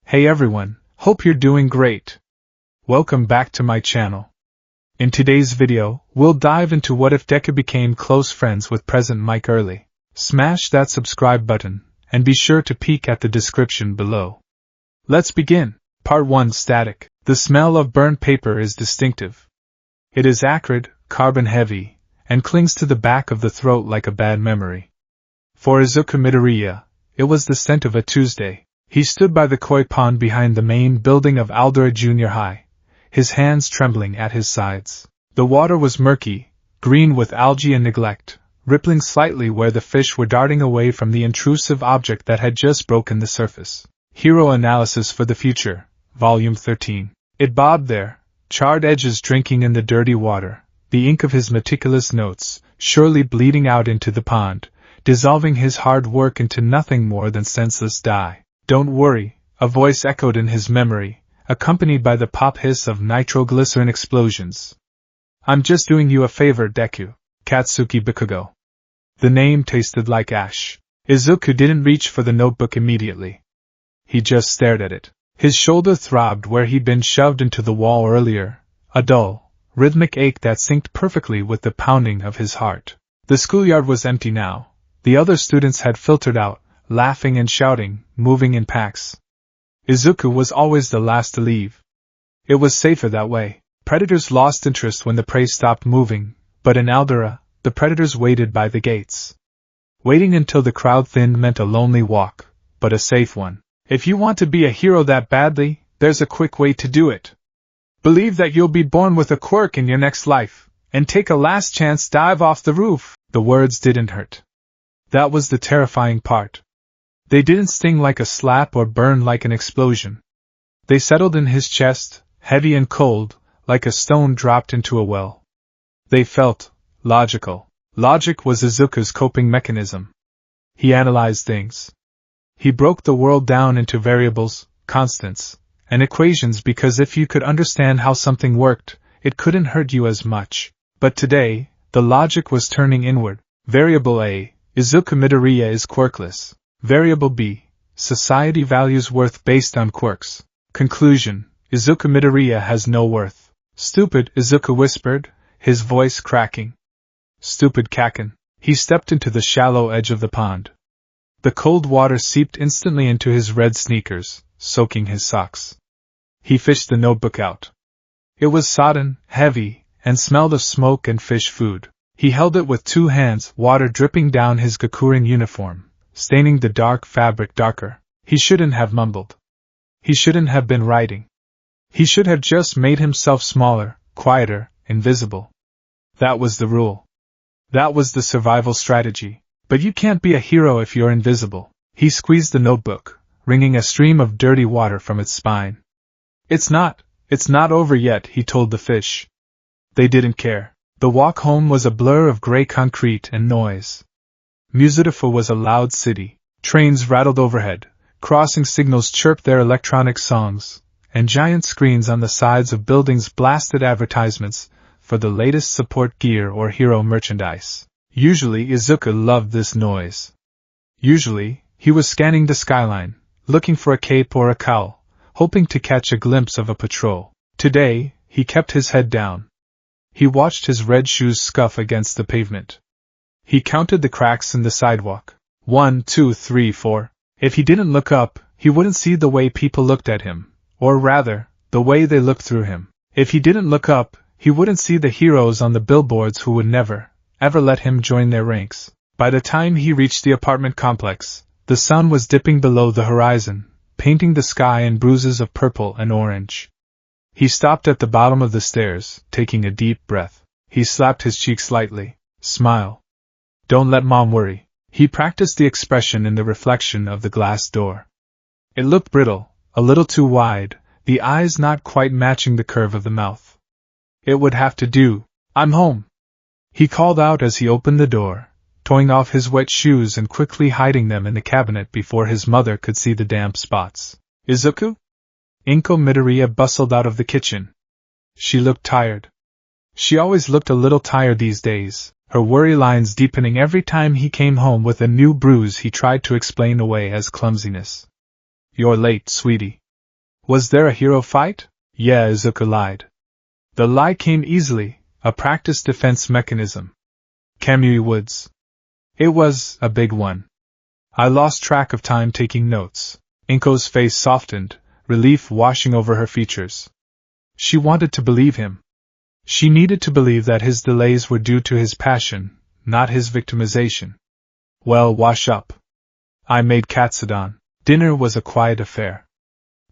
Hey everyone, hope you're doing great. Welcome back to my channel. In today's video, we'll dive into what if Deku became close friends with President Mike early. Smash that subscribe button, and be sure to peek at the description below. Let's begin. Part 1 Static. The smell of burnt paper is distinctive. It is acrid, carbon-heavy, and clings to the back of the throat like a bad memory. For Izuku Midoriya, it was the scent of a Tuesday. He stood by the koi pond behind the main building of Aldora Junior High, his hands trembling at his sides. The water was murky, green with algae and neglect, rippling slightly where the fish were darting away from the intrusive object that had just broken the surface. Hero Analysis for the Future, Volume 13. It bobbed there, charred edges drinking in the dirty water, the ink of his meticulous notes, surely bleeding out into the pond, dissolving his hard work into nothing more than senseless dye. Don't worry, a voice echoed in his memory, accompanied by the pop hiss of nitroglycerin explosions. I'm just doing you a favor, Deku. Katsuki Bikugo. The name tasted like ash. Izuku didn't reach for the notebook immediately. He just stared at it. His shoulder throbbed where he'd been shoved into the wall earlier, a dull, rhythmic ache that synced perfectly with the pounding of his heart. The schoolyard was empty now. The other students had filtered out, laughing and shouting, moving in packs. Izuku was always the last to leave. It was safer that way. Predators lost interest when the prey stopped moving, but in Aldora, the predators waited by the gates. Waiting until the crowd thinned meant a lonely walk, but a safe one. If you want to be a hero that badly, there's a quick way to do it. Believe that you'll be born with a quirk in your next life, and take a last chance dive off the roof. The words didn't hurt. That was the terrifying part. They didn't sting like a slap or burn like an explosion. They settled in his chest, heavy and cold, like a stone dropped into a well. They felt logical. Logic was Izuku's coping mechanism. He analyzed things. He broke the world down into variables, constants, and equations because if you could understand how something worked, it couldn't hurt you as much. But today, the logic was turning inward. Variable A, Izuku Midoriya is quirkless. Variable B, society values worth based on quirks. Conclusion, Izuku Midoriya has no worth. Stupid, Izuku whispered, his voice cracking. Stupid Kaken. He stepped into the shallow edge of the pond. The cold water seeped instantly into his red sneakers, soaking his socks. He fished the notebook out. It was sodden, heavy, and smelled of smoke and fish food. He held it with two hands, water dripping down his Gakurin uniform, staining the dark fabric darker. He shouldn't have mumbled. He shouldn't have been writing. He should have just made himself smaller, quieter, invisible. That was the rule. That was the survival strategy. But you can't be a hero if you're invisible. He squeezed the notebook, wringing a stream of dirty water from its spine. It's not over yet, he told the fish. They didn't care. The walk home was a blur of gray concrete and noise. Musutifu was a loud city. Trains rattled overhead, crossing signals chirped their electronic songs, and giant screens on the sides of buildings blasted advertisements for the latest support gear or hero merchandise. Usually Izuku loved this noise. Usually, he was scanning the skyline, looking for a cape or a cowl, hoping to catch a glimpse of a patrol. Today, he kept his head down. He watched his red shoes scuff against the pavement. He counted the cracks in the sidewalk. 1, 2, 3, 4. If he didn't look up, he wouldn't see the way people looked at him, or rather, the way they looked through him. If he didn't look up, he wouldn't see the heroes on the billboards who would never, ever let him join their ranks. By the time he reached the apartment complex, the sun was dipping below the horizon, painting the sky in bruises of purple and orange. He stopped at the bottom of the stairs, taking a deep breath. He slapped his cheeks lightly. Smile. Don't let Mom worry. He practiced the expression in the reflection of the glass door. It looked brittle, a little too wide, the eyes not quite matching the curve of the mouth. It would have to do. I'm home. He called out as he opened the door, toeing off his wet shoes and quickly hiding them in the cabinet before his mother could see the damp spots. Izuku? Inko Midoriya bustled out of the kitchen. She looked tired. She always looked a little tired these days, her worry lines deepening every time he came home with a new bruise he tried to explain away as clumsiness. You're late, sweetie. Was there a hero fight? Yeah, Izuku lied. The lie came easily, a practiced defense mechanism. Kamui Woods. It was a big one. I lost track of time taking notes. Inko's face softened, relief washing over her features. She wanted to believe him. She needed to believe that his delays were due to his passion, not his victimization. Well, wash up. I made katsudon. Dinner was a quiet affair.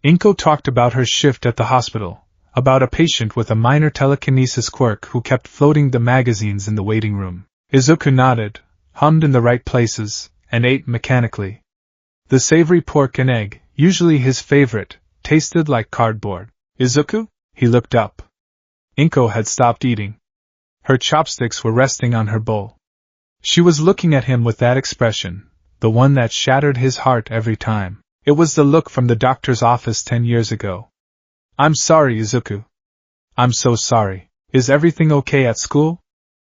Inko talked about her shift at the hospital, about a patient with a minor telekinesis quirk who kept floating the magazines in the waiting room. Izuku nodded, hummed in the right places, and ate mechanically. The savory pork and egg, usually his favorite, tasted like cardboard. Izuku? He looked up. Inko had stopped eating. Her chopsticks were resting on her bowl. She was looking at him with that expression, the one that shattered his heart every time. It was the look from the doctor's office 10 years ago. I'm sorry, Izuku. I'm so sorry. Is everything okay at school?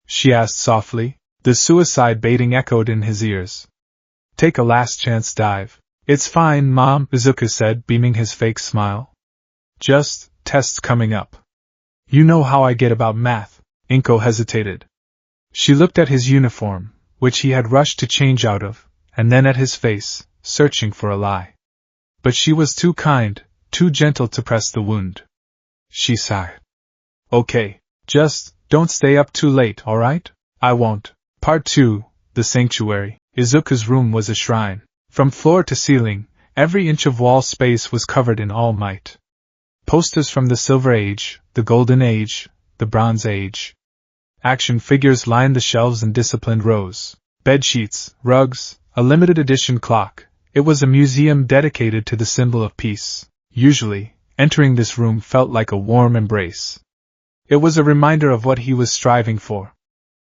She asked softly. The suicide baiting echoed in his ears. Take a last chance dive. It's fine, Mom, Izuku said, beaming his fake smile. Just, tests coming up. You know how I get about math. Inko hesitated. She looked at his uniform, which he had rushed to change out of, and then at his face, searching for a lie. But she was too kind, too gentle to press the wound. She sighed. Okay, just, don't stay up too late, alright? I won't. Part 2, The Sanctuary. Izuku's room was a shrine. From floor to ceiling, every inch of wall space was covered in all might. Posters from the Silver Age, the Golden Age, the Bronze Age. Action figures lined the shelves in disciplined rows. Bedsheets, rugs, a limited edition clock. It was a museum dedicated to the symbol of peace. Usually, entering this room felt like a warm embrace. It was a reminder of what he was striving for.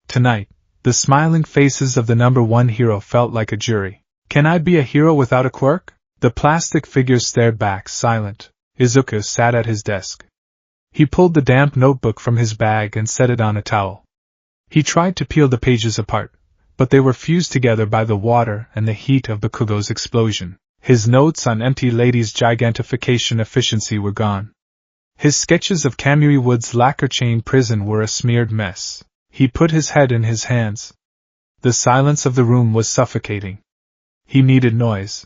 Tonight, the smiling faces of the number one hero felt like a jury. Can I be a hero without a quirk? The plastic figures stared back, silent. Izuku sat at his desk. He pulled the damp notebook from his bag and set it on a towel. He tried to peel the pages apart, but they were fused together by the water and the heat of Bakugo's explosion. His notes on Empty Lady's gigantification efficiency were gone. His sketches of Kamui Wood's lacquer chain prison were a smeared mess. He put his head in his hands. The silence of the room was suffocating. He needed noise.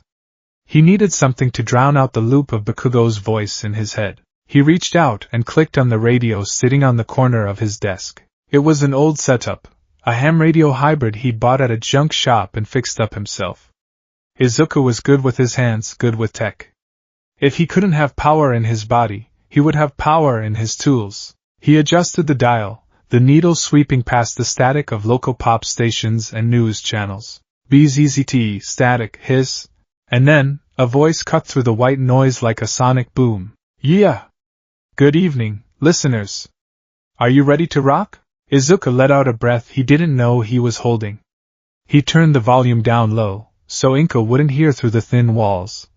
He needed something to drown out the loop of Bakugo's voice in his head. He reached out and clicked on the radio sitting on the corner of his desk. It was an old setup, a ham radio hybrid he'd bought at a junk shop and fixed up himself. Izuku was good with his hands, good with tech. If he couldn't have power in his body, he would have power in his tools. He adjusted the dial, the needle sweeping past the static of local pop stations and news channels. BZZT, static, hiss. And then, a voice cut through the white noise like a sonic boom. Yeah! Good evening, listeners. Are you ready to rock? Izuku let out a breath he didn't know he was holding. He turned the volume down low, so Inko wouldn't hear through the thin walls,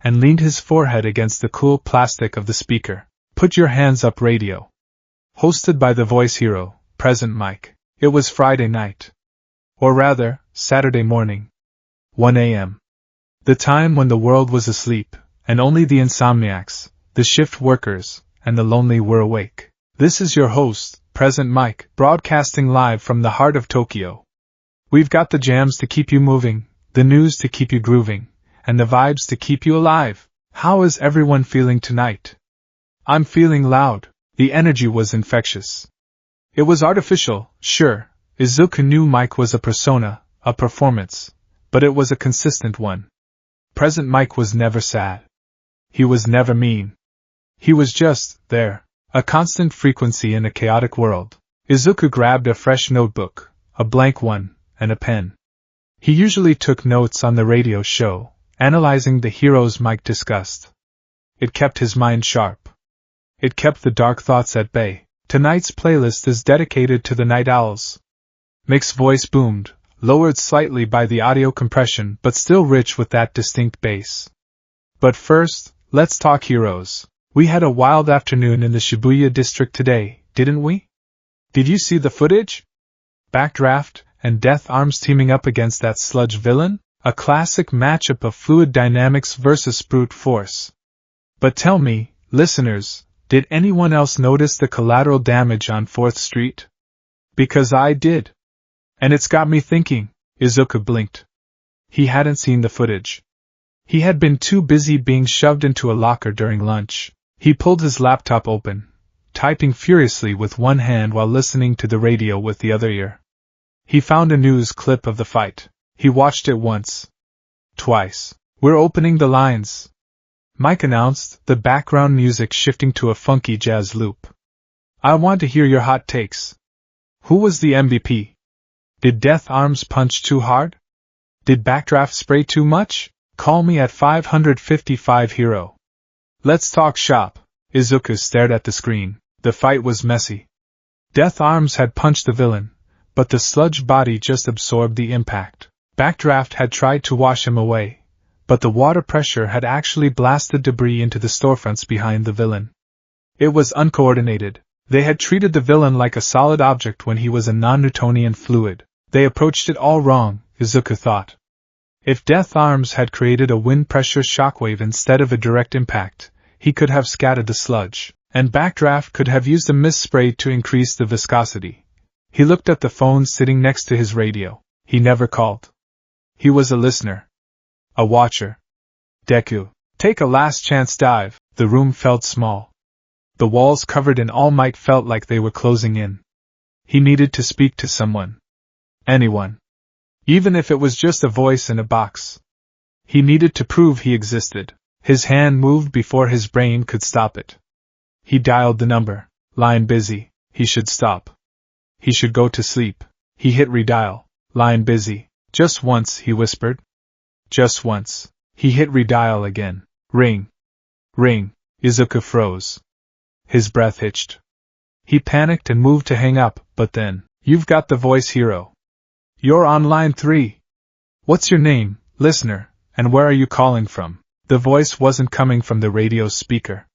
and leaned his forehead against the cool plastic of the speaker. Put Your Hands Up Radio. Hosted by the voice hero, Present Mike. It was Friday night. Or rather, Saturday morning. 1 a.m. The time when the world was asleep, and only the insomniacs, the shift workers, and the lonely were awake. This is your host, Present Mike, broadcasting live from the heart of Tokyo. We've got the jams to keep you moving, the news to keep you grooving, and the vibes to keep you alive. How is everyone feeling tonight? I'm feeling loud. The energy was infectious. It was artificial, sure. Izuku knew Mike was a persona, a performance, but it was a consistent one. Present Mike was never sad. He was never mean. He was just there, a constant frequency in a chaotic world. Izuku grabbed a fresh notebook, a blank one, and a pen. He usually took notes on the radio show, analyzing the heroes Mike discussed. It kept his mind sharp. It kept the dark thoughts at bay. Tonight's playlist is dedicated to the Night Owls. Mick's voice boomed, lowered slightly by the audio compression but still rich with that distinct bass. But first, let's talk heroes. We had a wild afternoon in the Shibuya district today, didn't we? Did you see the footage? Backdraft and Death Arms teaming up against that sludge villain? A classic matchup of fluid dynamics versus brute force. But tell me, listeners, did anyone else notice the collateral damage on 4th Street? Because I did. And it's got me thinking. Izuku blinked. He hadn't seen the footage. He had been too busy being shoved into a locker during lunch. He pulled his laptop open, typing furiously with one hand while listening to the radio with the other ear. He found a news clip of the fight. He watched it once. Twice. We're opening the lines, Mike announced, the background music shifting to a funky jazz loop. I want to hear your hot takes. Who was the MVP? Did Death Arms punch too hard? Did Backdraft spray too much? Call me at 555 Hero. Let's talk shop. Izuku stared at the screen. The fight was messy. Death Arms had punched the villain, but the sludge body just absorbed the impact. Backdraft had tried to wash him away, but the water pressure had actually blasted debris into the storefronts behind the villain. It was uncoordinated. They had treated the villain like a solid object when he was a non-Newtonian fluid. They approached it all wrong, Izuku thought. If Death Arms had created a wind pressure shockwave instead of a direct impact, he could have scattered the sludge, and Backdraft could have used a mist spray to increase the viscosity. He looked at the phone sitting next to his radio. He never called. He was a listener. A watcher. Deku, take a last chance dive. The room felt small. The walls covered in All Might felt like they were closing in. He needed to speak to someone. Anyone. Even if it was just a voice in a box. He needed to prove he existed. His hand moved before his brain could stop it. He dialed the number. Line busy. He should stop. He should go to sleep. He hit redial. Line busy. Just once, he whispered. Just once. He hit redial again. Ring. Ring. Izuku froze. His breath hitched. He panicked and moved to hang up, but then, you've got the voice, Hero. You're on line 3. What's your name, listener, and where are you calling from? The voice wasn't coming from the radio speaker.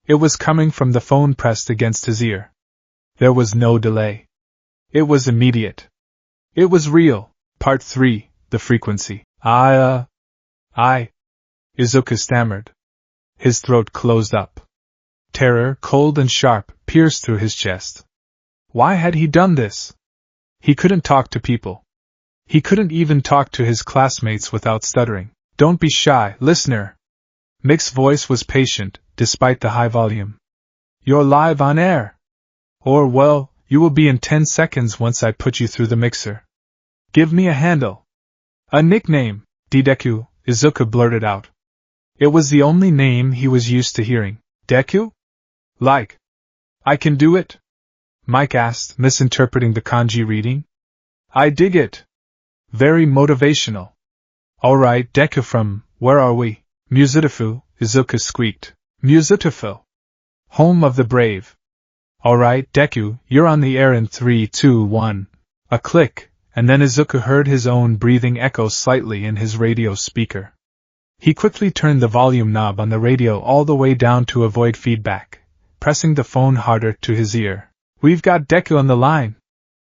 It was coming from the phone pressed against his ear. There was no delay. It was immediate. It was real. Part 3, the frequency. I. Izuku stammered. His throat closed up. Terror, cold and sharp, pierced through his chest. Why had he done this? He couldn't talk to people. He couldn't even talk to his classmates without stuttering. Don't be shy, listener. Mick's voice was patient, despite the high volume. You're live on air. Or, well, you will be in 10 seconds once I put you through the mixer. Give me a handle. A nickname, Deku, Izuku blurted out. It was the only name he was used to hearing. Deku? Like. I can do it? Mike asked, misinterpreting the kanji reading. I dig it. Very motivational. Alright, Deku from, where are we? Muzutafu, Izuku squeaked. Muzutafu. Home of the brave. Alright, Deku, you're on the air in 3, 2, 1. A click, and then Izuku heard his own breathing echo slightly in his radio speaker. He quickly turned the volume knob on the radio all the way down to avoid feedback, pressing the phone harder to his ear. We've got Deku on the line,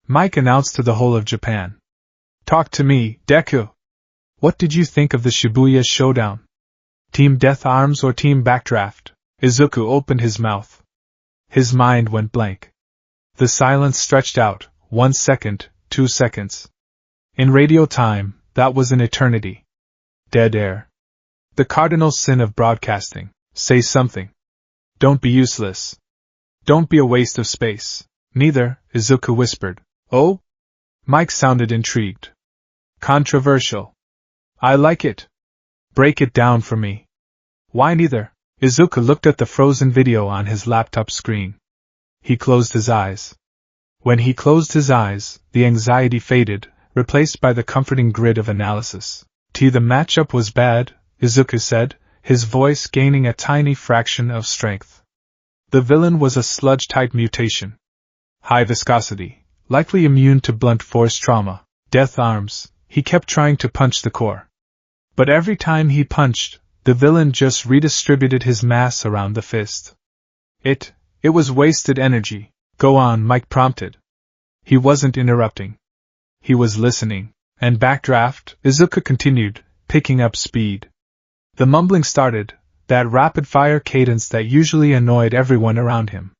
Mike announced to the whole of Japan. Talk to me, Deku. What did you think of the Shibuya showdown? Team Death Arms or Team Backdraft? Izuku opened his mouth. His mind went blank. The silence stretched out, 1 second, 2 seconds. In radio time, that was an eternity. Dead air. The cardinal sin of broadcasting. Say something. Don't be useless. Don't be a waste of space. Neither, Izuku whispered. Oh? Mike sounded intrigued. Controversial. I like it. Break it down for me. Why neither? Izuku looked at the frozen video on his laptop screen. He closed his eyes. When he closed his eyes, the anxiety faded, replaced by the comforting grid of analysis. The matchup was bad, Izuku said, his voice gaining a tiny fraction of strength. The villain was a sludge-type mutation. High viscosity, likely immune to blunt force trauma. Death Arms, he kept trying to punch the core. But every time he punched, the villain just redistributed his mass around the fist. It was wasted energy. Go on, Mike prompted. He wasn't interrupting. He was listening. And Backdraft, Izuku continued, picking up speed. The mumbling started, that rapid-fire cadence that usually annoyed everyone around him.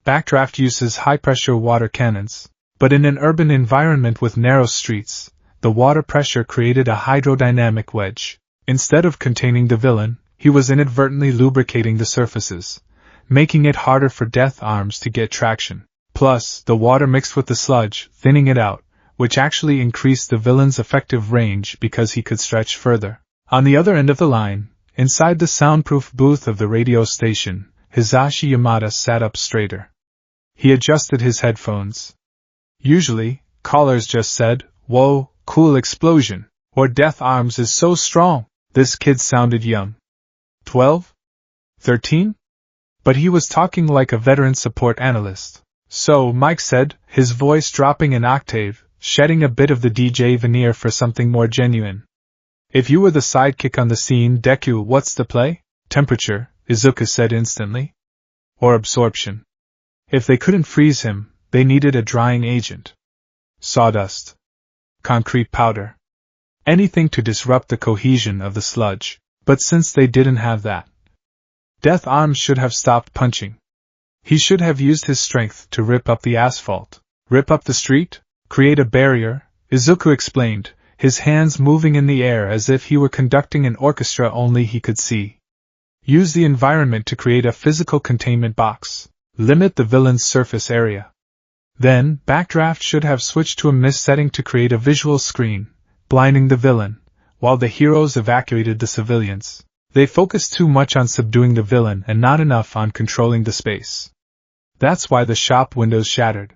Backdraft uses high-pressure water cannons, but in an urban environment with narrow streets, the water pressure created a hydrodynamic wedge. Instead of containing the villain, he was inadvertently lubricating the surfaces, making it harder for Death Arms to get traction. Plus, the water mixed with the sludge, thinning it out, which actually increased the villain's effective range because he could stretch further. On the other end of the line, inside the soundproof booth of the radio station, Hisashi Yamada sat up straighter. He adjusted his headphones. Usually, callers just said, "Whoa, cool explosion," or "Death Arms is so strong." This kid sounded young. 12? 13? But he was talking like a veteran support analyst. "So," Mike said, his voice dropping an octave, shedding a bit of the DJ veneer for something more genuine. "If you were the sidekick on the scene, Deku, what's the play?" "Temperature," Izuku said instantly. "Or absorption. If they couldn't freeze him, they needed a drying agent. Sawdust. Concrete powder. Anything to disrupt the cohesion of the sludge. But since they didn't have that, Death Arms should have stopped punching. He should have used his strength to rip up the asphalt. Rip up the street? Create a barrier?" Izuku explained, his hands moving in the air as if he were conducting an orchestra only he could see. "Use the environment to create a physical containment box. Limit the villain's surface area." Then, Backdraft should have switched to a mist setting to create a visual screen, blinding the villain, while the heroes evacuated the civilians. They focused too much on subduing the villain and not enough on controlling the space. That's why the shop windows shattered.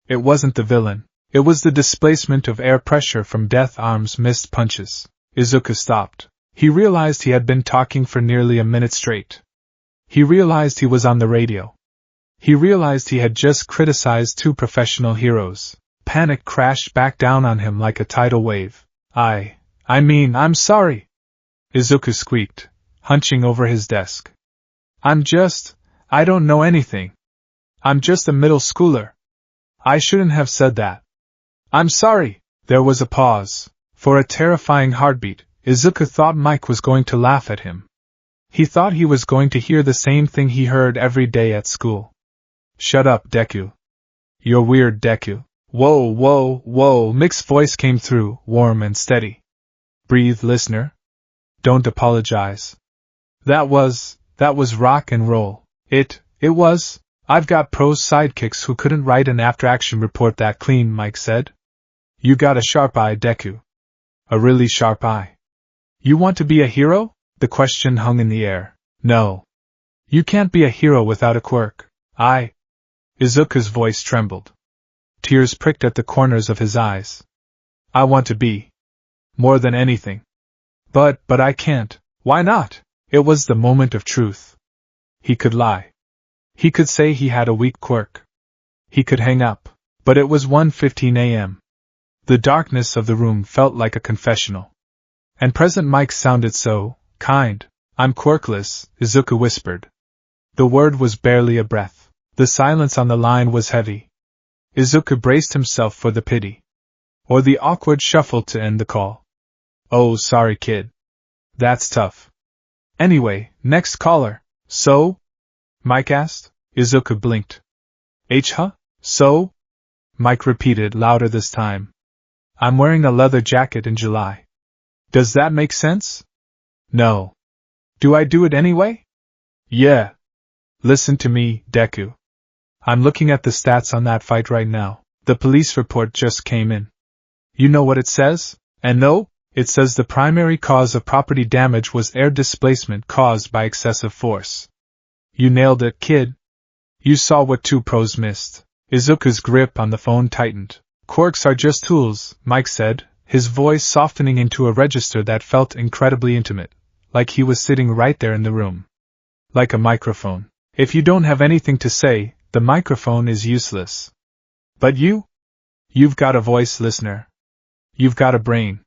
It wasn't the villain. It was the displacement of air pressure from Death Arms' missed punches. Izuku stopped. He realized he had been talking for nearly a minute straight. He realized he was on the radio. He realized he had just criticized two professional heroes. Panic crashed back down on him like a tidal wave. I'm sorry," Izuku squeaked, hunching over his desk. I don't know anything. I'm just a middle schooler. I shouldn't have said that. I'm sorry." There was a pause. For a terrifying heartbeat, Izuku thought Mike was going to laugh at him. He thought he was going to hear the same thing he heard every day at school. "Shut up, Deku. You're weird, Deku." "Whoa, whoa, whoa," Mick's voice came through, warm and steady. "Breathe, listener. Don't apologize. That was rock and roll. It was. I've got pros sidekicks who couldn't write an after-action report that clean," Mike said. "You got a sharp eye, Deku. A really sharp eye. You want to be a hero?" The question hung in the air. "No. You can't be a hero without a quirk." Izuku's voice trembled. Tears pricked at the corners of his eyes. "I want to be. More than anything. But I can't." "Why not?" It was the moment of truth. He could lie. He could say he had a weak quirk. He could hang up. But it was 1:15 a.m. The darkness of the room felt like a confessional. And present Mike sounded so kind. "I'm quirkless," Izuku whispered. The word was barely a breath. The silence on the line was heavy. Izuku braced himself for the pity. Or the awkward shuffle to end the call. "Oh, sorry, kid. That's tough. Anyway, next caller." "So?" Mike asked. Izuku blinked. Huh? So?" Mike repeated, louder this time. "I'm wearing a leather jacket in July. Does that make sense?" "No." "Do I do it anyway?" "Yeah. Listen to me, Deku. I'm looking at the stats on that fight right now. The police report just came in. You know what it says? And no, it says the primary cause of property damage was air displacement caused by excessive force. You nailed it, kid. You saw what two pros missed." Izuku's grip on the phone tightened. "Quirks are just tools," Mike said, his voice softening into a register that felt incredibly intimate, like he was sitting right there in the room. "Like a microphone. If you don't have anything to say, the microphone is useless. But you've got a voice, listener. You've got a brain.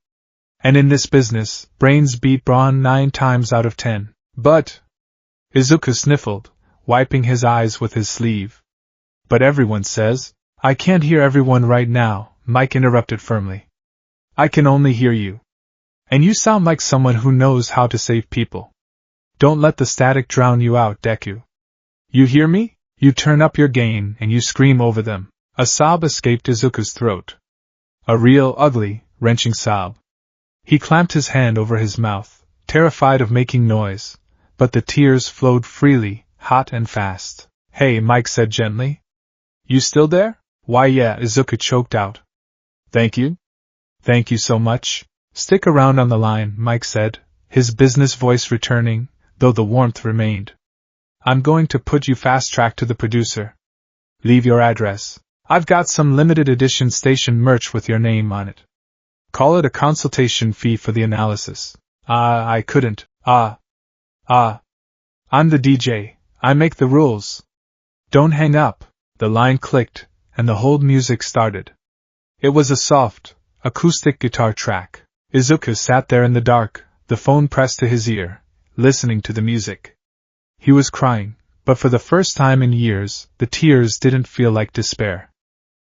And in this business, brains beat brawn 9 times out of 10. But," Izuku sniffled, wiping his eyes with his sleeve. "But everyone says." "I can't hear everyone right now," Mike interrupted firmly. "I can only hear you. And you sound like someone who knows how to save people. Don't let the static drown you out, Deku. You hear me? You turn up your gain and you scream over them. A sob escaped Izuku's throat. A real, ugly, wrenching sob. He clamped his hand over his mouth, terrified of making noise, but the tears flowed freely, hot and fast. Hey, Mike said gently. You still there? Why yeah, Izuku choked out. Thank you? Thank you so much. Stick around on the line, Mike said, his business voice returning, though the warmth remained. I'm going to put you fast-track to the producer. Leave your address. I've got some limited edition station merch with your name on it. Call it a consultation fee for the analysis. I couldn't. I'm the DJ. I make the rules. Don't hang up. The line clicked, and the hold music started. It was a soft, acoustic guitar track. Izuku sat there in the dark, the phone pressed to his ear, listening to the music. He was crying, but for the first time in years, the tears didn't feel like despair.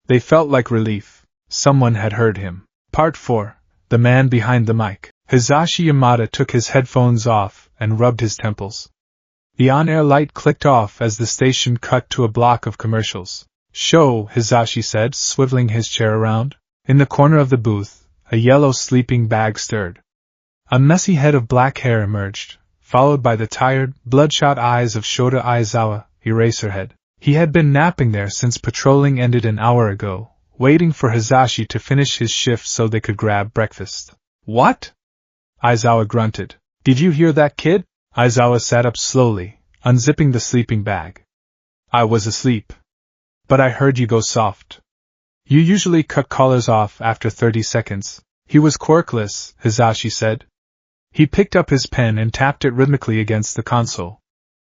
They felt like relief. Someone had heard him. Part 4. The Man Behind the Mic. Hisashi Yamada took his headphones off and rubbed his temples. The on-air light clicked off as the station cut to a block of commercials. Show, Hisashi said, swiveling his chair around. In the corner of the booth, a yellow sleeping bag stirred. A messy head of black hair emerged, followed by the tired, bloodshot eyes of Shota Aizawa, Eraserhead. He had been napping there since patrolling ended an hour ago, waiting for Hisashi to finish his shift so they could grab breakfast. What? Aizawa grunted. Did you hear that, kid? Aizawa sat up slowly, unzipping the sleeping bag. I was asleep. But I heard you go soft. You usually cut collars off after 30 seconds. He was quirkless, Hisashi said. He picked up his pen and tapped it rhythmically against the console.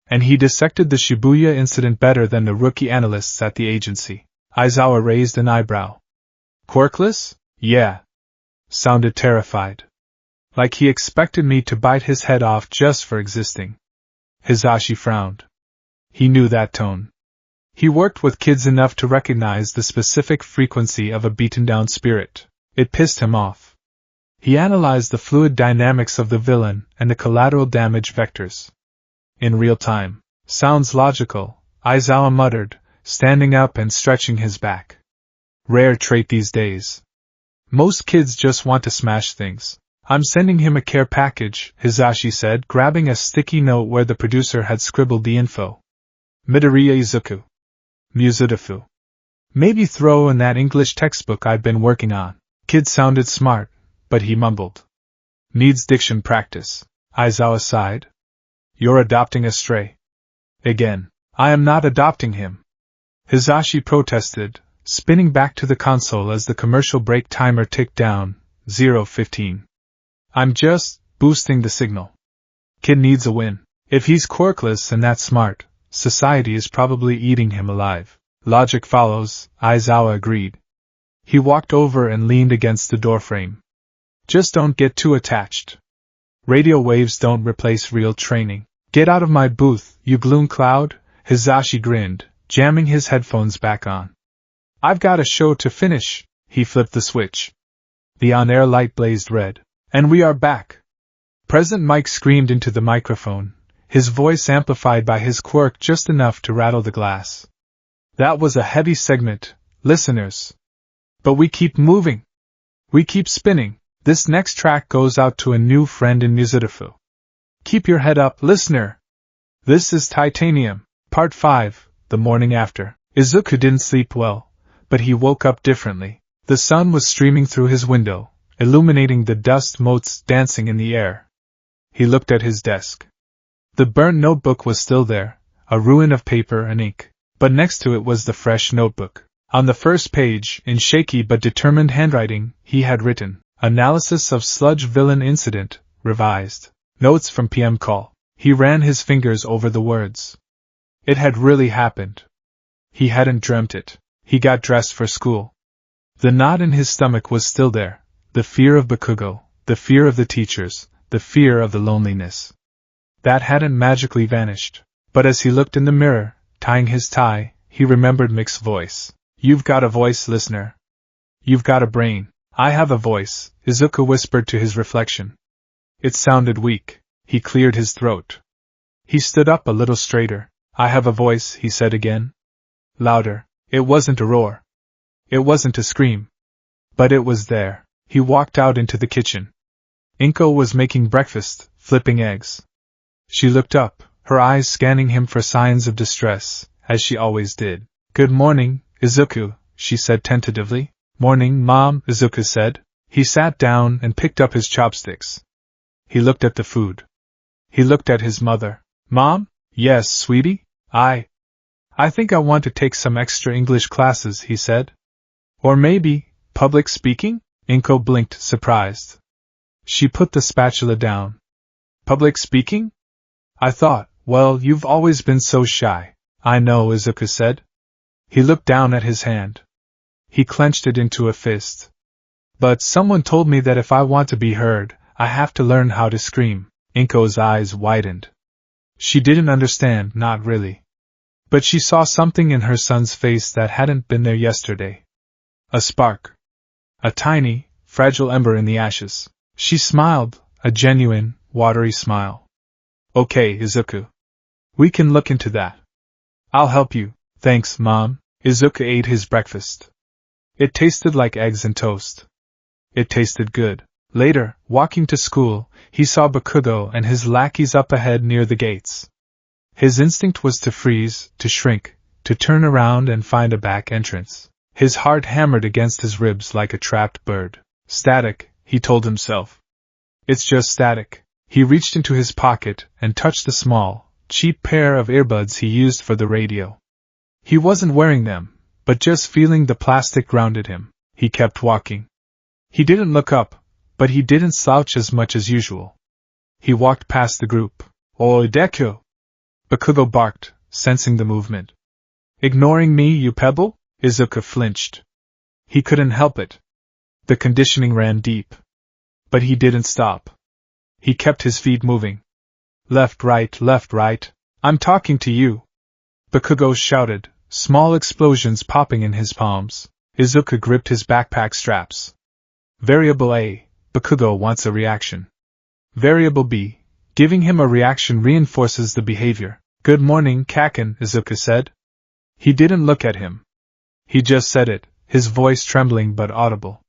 And he dissected the Shibuya incident better than the rookie analysts at the agency. Aizawa raised an eyebrow. Quirkless? Yeah. Sounded terrified. Like he expected me to bite his head off just for existing. Hisashi frowned. He knew that tone. He worked with kids enough to recognize the specific frequency of a beaten-down spirit. It pissed him off. He analyzed the fluid dynamics of the villain and the collateral damage vectors. In real time. Sounds logical, Aizawa muttered, standing up and stretching his back. Rare trait these days. Most kids just want to smash things. I'm sending him a care package, Hisashi said, grabbing a sticky note where the producer had scribbled the info. Midoriya Izuku. Musudafu. Maybe throw in that English textbook I've been working on. Kid sounded smart, but he mumbled. Needs diction practice. Aizawa sighed. You're adopting a stray. Again. I am not adopting him. Hisashi protested, spinning back to the console as the commercial break timer ticked down, 0:15. I'm just boosting the signal. Kid needs a win. If he's quirkless and that smart, society is probably eating him alive. Logic follows, Aizawa agreed. He walked over and leaned against the doorframe. Just don't get too attached. Radio waves don't replace real training. Get out of my booth, you gloom cloud, Hisashi grinned, jamming his headphones back on. I've got a show to finish. He flipped the switch. The on-air light blazed red. And we are back. President Mike screamed into the microphone, his voice amplified by his quirk just enough to rattle the glass. That was a heavy segment, listeners. But we keep moving. We keep spinning. This next track goes out to a new friend in Musudafu. Keep your head up, listener. This is Titanium, Part 5, the morning after. Izuku didn't sleep well, but he woke up differently. The sun was streaming through his window, illuminating the dust motes dancing in the air. He looked at his desk. The burnt notebook was still there, a ruin of paper and ink, but next to it was the fresh notebook. On the first page, in shaky but determined handwriting, he had written, Analysis of Sludge Villain Incident, Revised. Notes from PM Call. He ran his fingers over the words. It had really happened. He hadn't dreamt it. He got dressed for school. The knot in his stomach was still there. The fear of Bakugo, the fear of the teachers, the fear of the loneliness. That hadn't magically vanished. But as he looked in the mirror, tying his tie, he remembered Mick's voice. You've got a voice, listener. You've got a brain. I have a voice, Izuku whispered to his reflection. It sounded weak. He cleared his throat. He stood up a little straighter. I have a voice, he said again. Louder. It wasn't a roar. It wasn't a scream. But it was there. He walked out into the kitchen. Inko was making breakfast, flipping eggs. She looked up, her eyes scanning him for signs of distress, as she always did. Good morning, Izuku, she said tentatively. Morning, Mom, Izuku said. He sat down and picked up his chopsticks. He looked at the food. He looked at his mother. Mom? Yes, sweetie? I think I want to take some extra English classes, he said. Or maybe, public speaking? Inko blinked, surprised. She put the spatula down. Public speaking? I thought, well, you've always been so shy. I know, Izuku said. He looked down at his hand. He clenched it into a fist. But someone told me that if I want to be heard, I have to learn how to scream. Inko's eyes widened. She didn't understand, not really. But she saw something in her son's face that hadn't been there yesterday. A spark. A tiny, fragile ember in the ashes. She smiled, a genuine, watery smile. Okay, Izuku. We can look into that. I'll help you. Thanks, Mom. Izuku ate his breakfast. It tasted like eggs and toast. It tasted good. Later, walking to school, he saw Bakugo and his lackeys up ahead near the gates. His instinct was to freeze, to shrink, to turn around and find a back entrance. His heart hammered against his ribs like a trapped bird. Static, he told himself. It's just static. He reached into his pocket and touched the small, cheap pair of earbuds he used for the radio. He wasn't wearing them, but just feeling the plastic grounded him. He kept walking. He didn't look up, but he didn't slouch as much as usual. He walked past the group. Oi, Deku! Bakugo barked, sensing the movement. Ignoring me, you pebble? Izuku flinched. He couldn't help it. The conditioning ran deep. But he didn't stop. He kept his feet moving. Left, right. I'm talking to you. Bakugo shouted, small explosions popping in his palms. Izuku gripped his backpack straps. Variable A, Bakugo wants a reaction. Variable B, giving him a reaction reinforces the behavior. Good morning, Kaken, Izuku said. He didn't look at him. He just said it, his voice trembling but audible.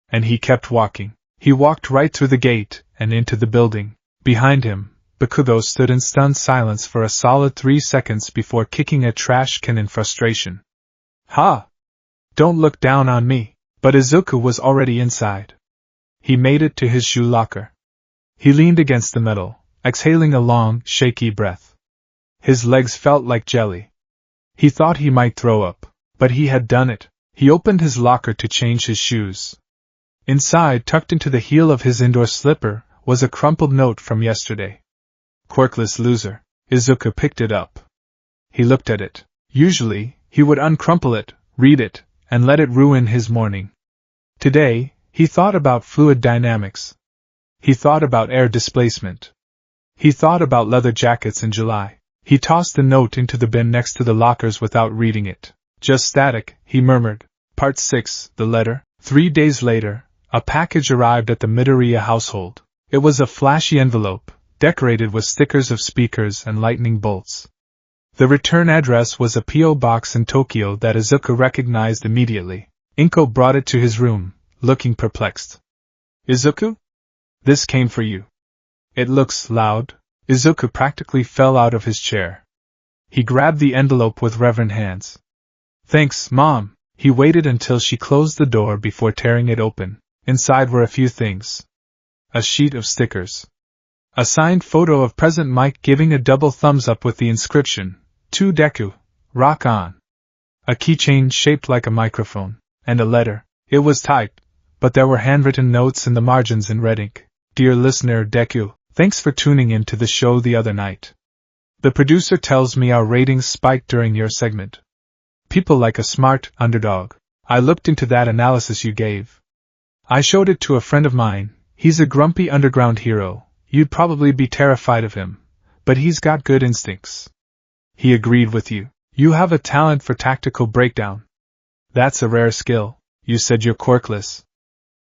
And he kept walking. He walked right through the gate and into the building. Behind him, Bakugo stood in stunned silence for a solid 3 seconds before kicking a trash can in frustration. Ha! Don't look down on me. But Izuku was already inside. He made it to his shoe locker. He leaned against the metal, exhaling a long, shaky breath. His legs felt like jelly. He thought he might throw up, but he had done it. He opened his locker to change his shoes. Inside, tucked into the heel of his indoor slipper, was a crumpled note from yesterday. Quirkless loser. Izuku picked it up. He looked at it. Usually, he would uncrumple it, read it, and let it ruin his morning. Today, he thought about fluid dynamics. He thought about air displacement. He thought about leather jackets in July. He tossed the note into the bin next to the lockers without reading it. Just static, he murmured. Part 6, the letter. 3 days later, a package arrived at the Midoriya household. It was a flashy envelope, decorated with stickers of speakers and lightning bolts. The return address was a P.O. box in Tokyo that Izuku recognized immediately. Inko brought it to his room, looking perplexed. Izuku? This came for you. It looks loud. Izuku practically fell out of his chair. He grabbed the envelope with reverent hands. Thanks, Mom. He waited until she closed the door before tearing it open. Inside were a few things. A sheet of stickers. A signed photo of President Mike giving a double thumbs up with the inscription, To Deku, rock on. A keychain shaped like a microphone, and a letter. It was typed, but there were handwritten notes in the margins in red ink. Dear listener Deku, thanks for tuning in to the show the other night. The producer tells me our ratings spiked during your segment. People like a smart underdog. I looked into that analysis you gave. I showed it to a friend of mine. He's a grumpy underground hero. You'd probably be terrified of him, but he's got good instincts. He agreed with you. You have a talent for tactical breakdown. That's a rare skill. You said you're quirkless.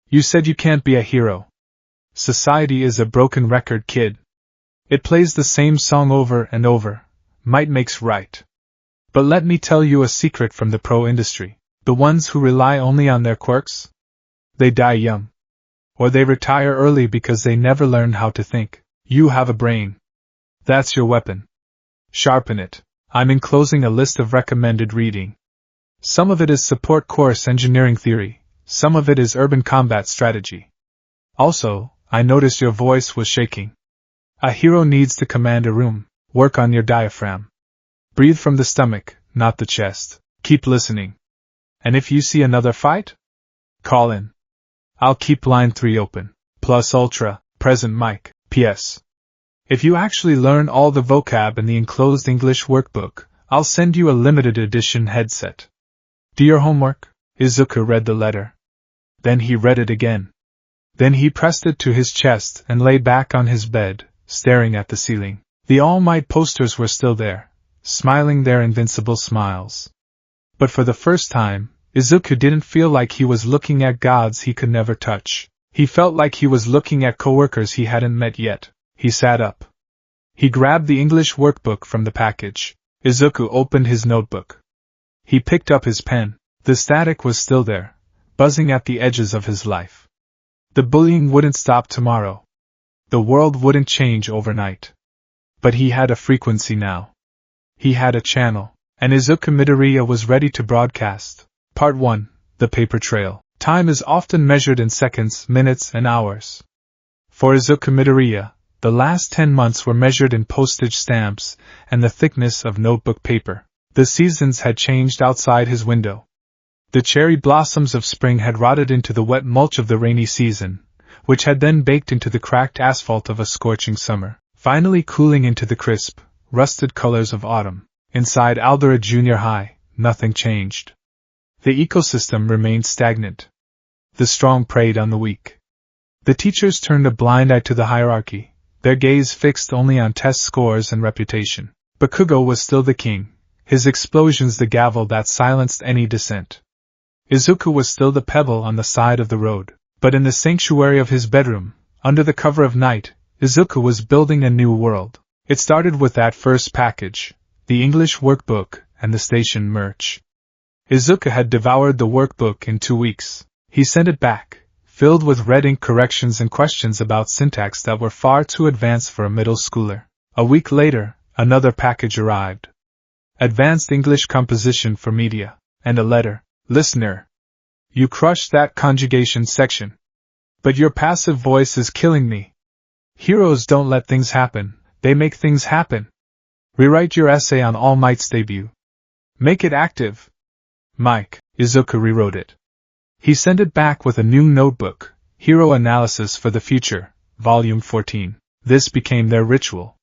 You said you can't be a hero. Society is a broken record, kid. It plays the same song over and over. Might makes right. But let me tell you a secret from the pro industry. The ones who rely only on their quirks? They die young. Or they retire early because they never learned how to think. You have a brain. That's your weapon. Sharpen it. I'm enclosing a list of recommended reading. Some of it is support course engineering theory, some of it is urban combat strategy. Also, I noticed your voice was shaking. A hero needs to command a room. Work on your diaphragm. Breathe from the stomach, not the chest. Keep listening. And if you see another fight? Call in. I'll keep line 3 open. Plus ultra, present mic, PS. If you actually learn all the vocab in the enclosed English workbook, I'll send you a limited edition headset. Do your homework. Izuku read the letter. Then he read it again. Then he pressed it to his chest and lay back on his bed, staring at the ceiling. The All Might posters were still there, smiling their invincible smiles. But for the first time, Izuku didn't feel like he was looking at gods he could never touch. He felt like he was looking at coworkers he hadn't met yet. He sat up. He grabbed the English workbook from the package. Izuku opened his notebook. He picked up his pen. The static was still there, buzzing at the edges of his life. The bullying wouldn't stop tomorrow. The world wouldn't change overnight. But he had a frequency now. He had a channel, and Izuku Midoriya was ready to broadcast. Part 1, The Paper Trail. Time is often measured in seconds, minutes, and hours. For Izuku Midoriya, the last 10 months were measured in postage stamps and the thickness of notebook paper. The seasons had changed outside his window. The cherry blossoms of spring had rotted into the wet mulch of the rainy season, which had then baked into the cracked asphalt of a scorching summer, finally cooling into the crisp, rusted colors of autumn. Inside Aldera Junior High, nothing changed. The ecosystem remained stagnant. The strong preyed on the weak. The teachers turned a blind eye to the hierarchy, their gaze fixed only on test scores and reputation. Bakugo was still the king, his explosions the gavel that silenced any dissent. Izuku was still the pebble on the side of the road, but in the sanctuary of his bedroom, under the cover of night, Izuku was building a new world. It started with that first package, the English workbook and the station merch. Izuku had devoured the workbook in 2 weeks. He sent it back, filled with red ink corrections and questions about syntax that were far too advanced for a middle schooler. A week later, another package arrived. Advanced English composition for media, and a letter. Listener, you crushed that conjugation section. But your passive voice is killing me. Heroes don't let things happen, they make things happen. Rewrite your essay on All Might's debut. Make it active. Mike, Izuku rewrote it. He sent it back with a new notebook, Hero Analysis for the Future, Volume 14. This became their ritual.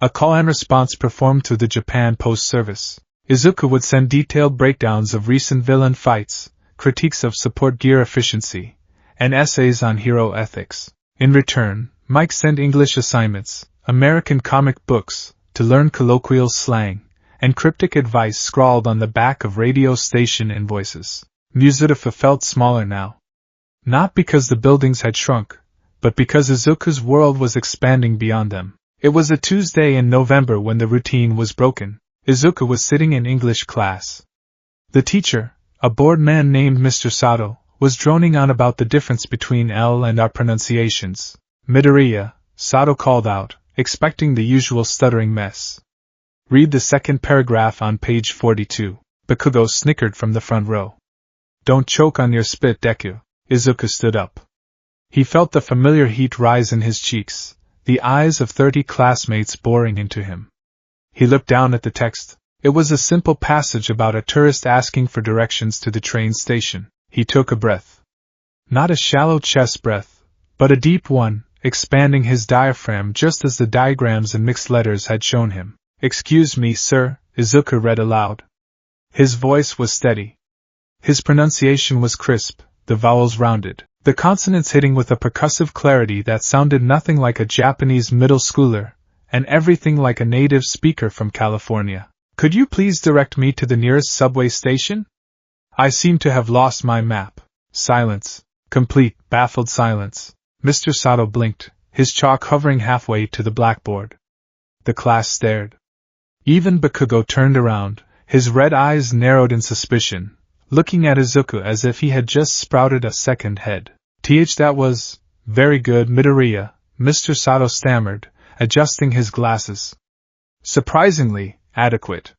A call and response performed through the Japan Post Service. Izuku would send detailed breakdowns of recent villain fights, critiques of support gear efficiency, and essays on hero ethics. In return, Mike sent English assignments, American comic books, to learn colloquial slang, and cryptic advice scrawled on the back of radio station invoices. Musudafa felt smaller now. Not because the buildings had shrunk, but because Izuku's world was expanding beyond them. It was a Tuesday in November when the routine was broken. Izuku was sitting in English class. The teacher, a bored man named Mr. Sato, was droning on about the difference between L and R pronunciations. Midoriya, Sato called out, expecting the usual stuttering mess. Read the second paragraph on page 42. Bakugo snickered from the front row. Don't choke on your spit, Deku. Izuku stood up. He felt the familiar heat rise in his cheeks, the eyes of 30 classmates boring into him. He looked down at the text. It was a simple passage about a tourist asking for directions to the train station. He took a breath. Not a shallow chest breath, but a deep one, expanding his diaphragm just as the diagrams and mixed letters had shown him. Excuse me, sir, Izuku read aloud. His voice was steady. His pronunciation was crisp, the vowels rounded, the consonants hitting with a percussive clarity that sounded nothing like a Japanese middle schooler, and everything like a native speaker from California. Could you please direct me to the nearest subway station? I seem to have lost my map. Silence. Complete, baffled silence. Mr. Sato blinked, his chalk hovering halfway to the blackboard. The class stared. Even Bakugo turned around, his red eyes narrowed in suspicion, looking at Izuku as if he had just sprouted a second head. That was very good, Midoriya, Mr. Sato stammered, adjusting his glasses. Surprisingly adequate.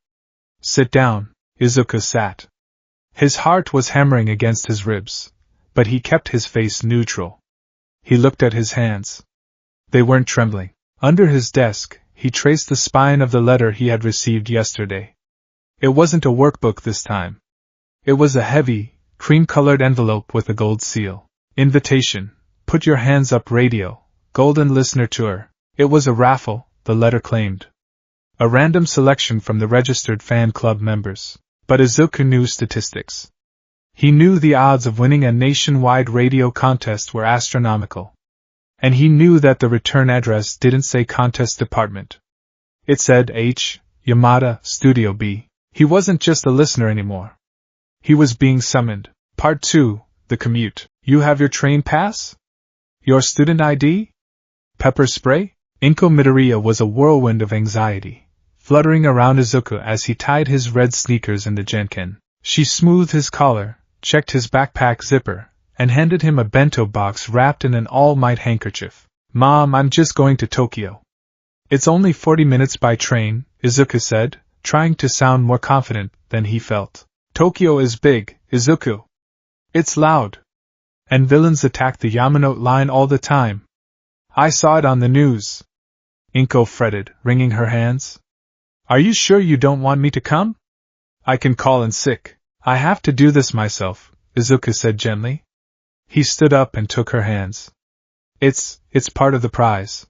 Sit down. Izuku sat. His heart was hammering against his ribs, but he kept his face neutral. He looked at his hands. They weren't trembling. Under his desk, he traced the spine of the letter he had received yesterday. It wasn't a workbook this time. It was a heavy, cream-colored envelope with a gold seal. Invitation, Put Your Hands Up Radio, Golden Listener Tour. It was a raffle, the letter claimed. A random selection from the registered fan club members. But Izuku knew statistics. He knew the odds of winning a nationwide radio contest were astronomical. And he knew that the return address didn't say Contest Department. It said H. Yamada, Studio B. He wasn't just a listener anymore. He was being summoned. Part 2, The Commute. You have your train pass? Your student ID? Pepper spray? Inko Midoriya was a whirlwind of anxiety, fluttering around Izuku as he tied his red sneakers in the Genken. She smoothed his collar, checked his backpack zipper, and handed him a bento box wrapped in an all-might handkerchief. Mom, I'm just going to Tokyo. It's only 40 minutes by train, Izuku said, trying to sound more confident than he felt. Tokyo is big, Izuku. It's loud. And villains attack the Yamanote line all the time. I saw it on the news. Inko fretted, wringing her hands. Are you sure you don't want me to come? I can call in sick. I have to do this myself, Izuku said gently. He stood up and took her hands. It's part of the prize.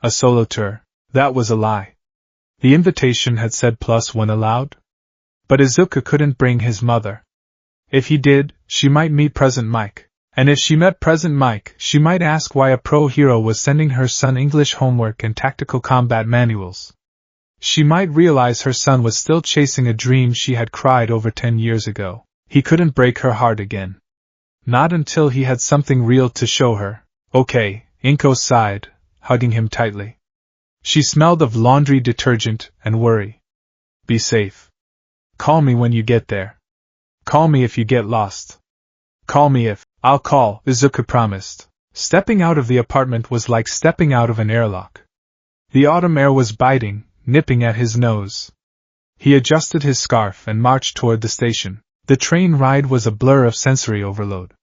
A solo tour. That was a lie. The invitation had said +1 allowed. But Izuku couldn't bring his mother. If he did, she might meet Present Mike. And if she met Present Mike, she might ask why a pro hero was sending her son English homework and tactical combat manuals. She might realize her son was still chasing a dream she had cried over 10 years ago. He couldn't break her heart again. Not until he had something real to show her. Okay, Inko sighed, hugging him tightly. She smelled of laundry detergent and worry. Be safe. Call me when you get there. Call me if you get lost. Call me if... I'll call, Izuku promised. Stepping out of the apartment was like stepping out of an airlock. The autumn air was biting, nipping at his nose. He adjusted his scarf and marched toward the station. The train ride was a blur of sensory overload.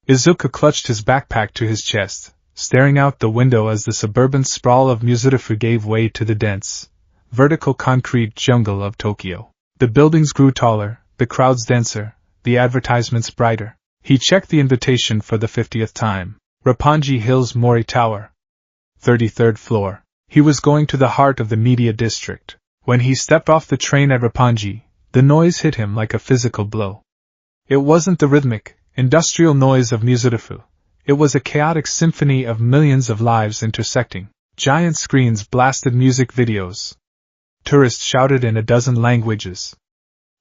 Izuku clutched his backpack to his chest, staring out the window as the suburban sprawl of Muzurifu gave way to the dense, vertical concrete jungle of Tokyo. The buildings grew taller, the crowds denser, the advertisements brighter. He checked the invitation for the 50th time. Roppongi Hills Mori Tower. 33rd floor. He was going to the heart of the media district. When he stepped off the train at Roppongi, the noise hit him like a physical blow. It wasn't the rhythmic, industrial noise of Muzurifu. It was a chaotic symphony of millions of lives intersecting. Giant screens blasted music videos. Tourists shouted in a dozen languages.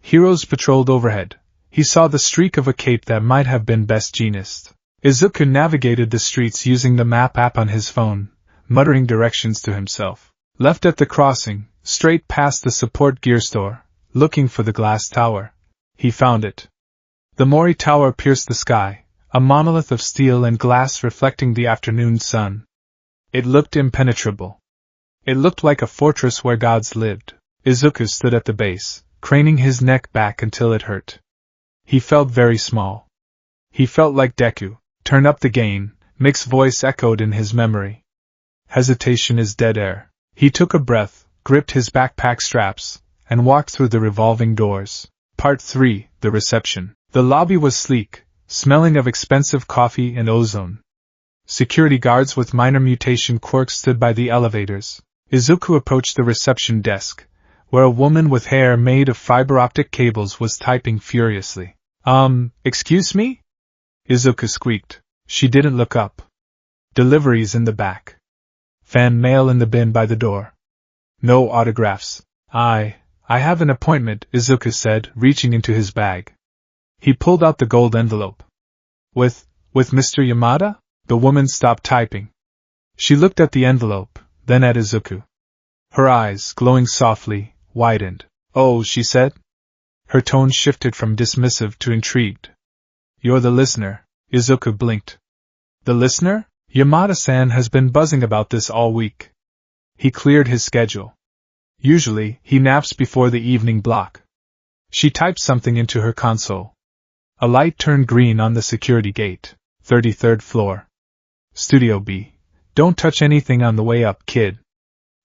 Heroes patrolled overhead. He saw the streak of a cape that might have been Best Jeanist. Izuku navigated the streets using the map app on his phone, muttering directions to himself. Left at the crossing, straight past the support gear store, looking for the glass tower. He found it. The Mori Tower pierced the sky, a monolith of steel and glass reflecting the afternoon sun. It looked impenetrable. It looked like a fortress where gods lived. Izuku stood at the base, craning his neck back until it hurt. He felt very small. He felt like Deku. Turn up the gain, Mick's voice echoed in his memory. Hesitation is dead air. He took a breath, gripped his backpack straps, and walked through the revolving doors. Part 3, The Reception. The lobby was sleek, smelling of expensive coffee and ozone. Security guards with minor mutation quirks stood by the elevators. Izuku approached the reception desk, where a woman with hair made of fiber-optic cables was typing furiously. Excuse me? Izuku squeaked. She didn't look up. Deliveries in the back. Fan mail in the bin by the door. No autographs. I have an appointment, Izuku said, reaching into his bag. He pulled out the gold envelope. With Mr. Yamada? The woman stopped typing. She looked at the envelope, then at Izuku. Her eyes, glowing softly, widened. "Oh," she said. Her tone shifted from dismissive to intrigued. "You're the listener." Izuku blinked. "The listener? Yamada-san has been buzzing about this all week." He cleared his schedule. Usually, he naps before the evening block. She typed something into her console. A light turned green on the security gate. 33rd floor. Studio B. "Don't touch anything on the way up, kid.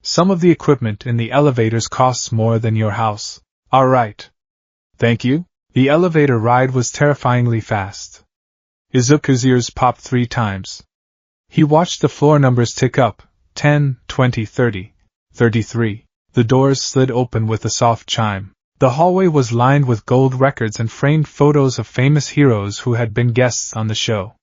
Some of the equipment in the elevators costs more than your house." "All right. Thank you." The elevator ride was terrifyingly fast. Izuku's ears popped 3 times. He watched the floor numbers tick up, 10, 20, 30, 33. The doors slid open with a soft chime. The hallway was lined with gold records and framed photos of famous heroes who had been guests on the show.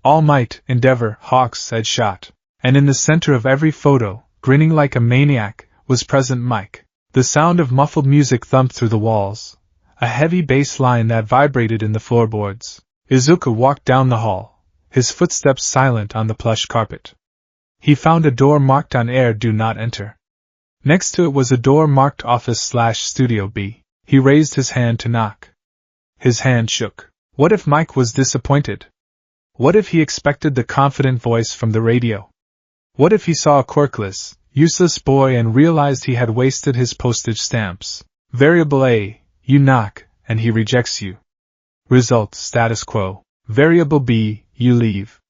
All Might, Endeavor, Hawks, Edgeshot. And in the center of every photo, grinning like a maniac, was present Mike. The sound of muffled music thumped through the walls, a heavy bass line that vibrated in the floorboards. Izuku walked down the hall, his footsteps silent on the plush carpet. He found a door marked on air "Do Not Enter." Next to it was a door marked Office/Studio B. He raised his hand to knock. His hand shook. What if Mike was disappointed? What if he expected the confident voice from the radio? What if he saw a quirkless, useless boy and realized he had wasted his postage stamps? Variable A, you knock, and he rejects you. Result, status quo. Variable B, you leave.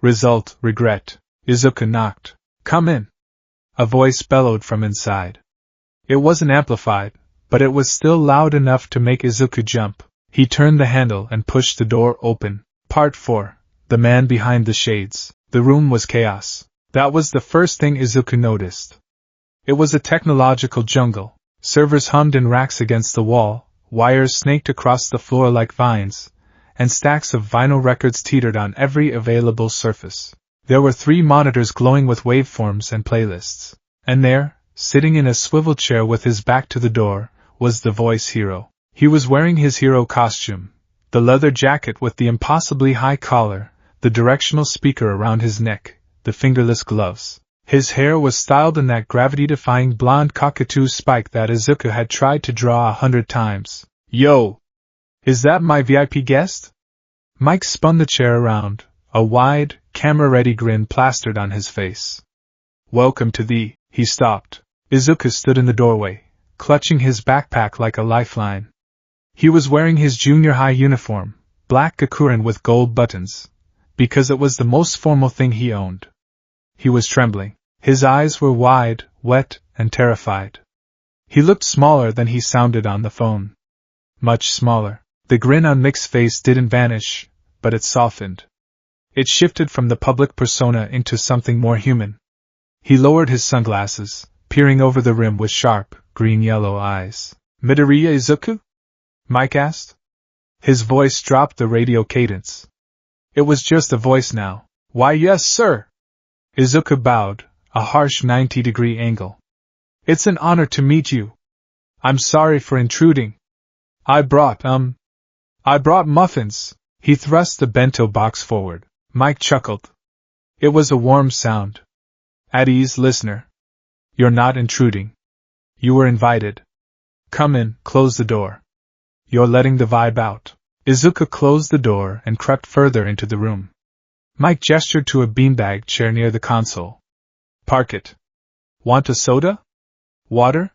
Result, regret. Izuku knocked. "Come in." A voice bellowed from inside. It wasn't amplified, but it was still loud enough to make Izuku jump. He turned the handle and pushed the door open. Part 4. The Man Behind the Shades. The room was chaos. That was the first thing Izuku noticed. It was a technological jungle. Servers hummed in racks against the wall, wires snaked across the floor like vines, and stacks of vinyl records teetered on every available surface. There were 3 monitors glowing with waveforms and playlists. And there, sitting in a swivel chair with his back to the door, was the voice hero. He was wearing his hero costume, the leather jacket with the impossibly high collar, the directional speaker around his neck, the fingerless gloves. His hair was styled in that gravity-defying blonde cockatoo spike that Izuku had tried to draw 100 times. "Yo! Is that my VIP guest?" Mike spun the chair around, a wide, camera-ready grin plastered on his face. "Welcome to the..." He stopped. Izuku stood in the doorway, clutching his backpack like a lifeline. He was wearing his junior high uniform, black Gakurin with gold buttons, because it was the most formal thing he owned. He was trembling. His eyes were wide, wet, and terrified. He looked smaller than he sounded on the phone. Much smaller. The grin on Mick's face didn't vanish, but it softened. It shifted from the public persona into something more human. He lowered his sunglasses, peering over the rim with sharp, green-yellow eyes. "Midoriya Izuku?" Mike asked. His voice dropped the radio cadence. It was just a voice now. "Why, yes, sir." Izuku bowed, a harsh 90-degree angle. "It's an honor to meet you. I'm sorry for intruding. I brought muffins." He thrust the bento box forward. Mike chuckled. It was a warm sound. "At ease, listener. You're not intruding. You were invited. Come in, close the door. You're letting the vibe out." Izuku closed the door and crept further into the room. Mike gestured to a beanbag chair near the console. "Park it. Want a soda? Water?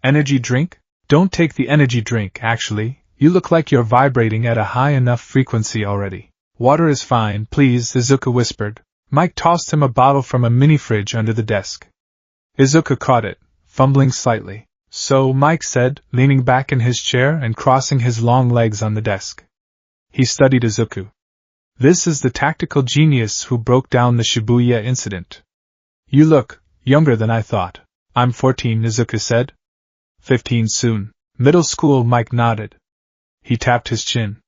Energy drink?" "Don't take the energy drink, actually. You look like you're vibrating at a high enough frequency already." "Water is fine, please," Izuku whispered. Mike tossed him a bottle from a mini-fridge under the desk. Izuku caught it, fumbling slightly. "So," Mike said, leaning back in his chair and crossing his long legs on the desk. He studied Izuku. "This is the tactical genius who broke down the Shibuya incident. You look younger than I thought." "I'm 14, Izuku said. 15 soon. Middle school," Mike nodded. He tapped his chin.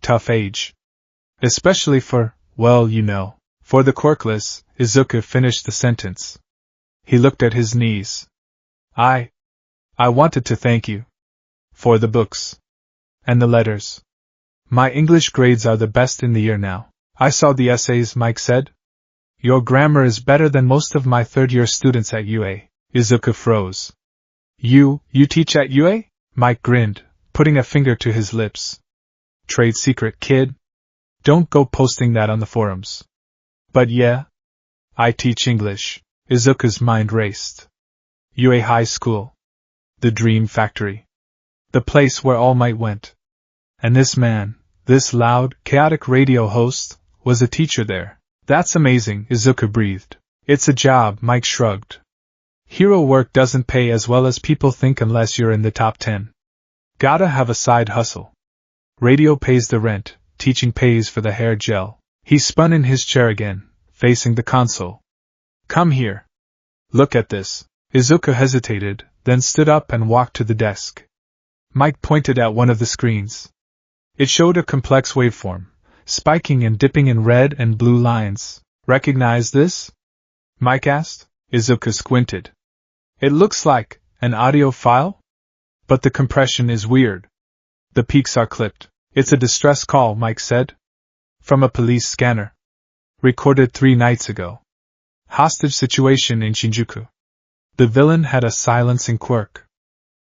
"Tough age. Especially for, well, you know." "For the quirkless," Izuku finished the sentence. He looked at his knees. I wanted to thank you. For the books. And the letters. My English grades are the best in the year now." "I saw the essays," Mike said. Your grammar is better than most of my third-year students at UA. Izuku froze. You teach at UA? Mike grinned, putting a finger to his lips. Trade secret, kid. Don't go posting that on the forums. But yeah, I teach English. Izuku's mind raced. UA High School. The Dream Factory. The place where All Might went. And this man, this loud, chaotic radio host, was a teacher there. That's amazing, Izuku breathed. It's a job, Mike shrugged. Hero work doesn't pay as well as people think unless you're in the top 10. Gotta have a side hustle. Radio pays the rent, teaching pays for the hair gel. He spun in his chair again, facing the console. Come here. Look at this. Izuku hesitated, then stood up and walked to the desk. Mike pointed at one of the screens. It showed a complex waveform, spiking and dipping in red and blue lines. Recognize this? Mike asked. Izuku squinted. It looks like an audio file? But the compression is weird. The peaks are clipped. It's a distress call, Mike said. From a police scanner. Recorded 3 nights ago. Hostage situation in Shinjuku. The villain had a silencing quirk.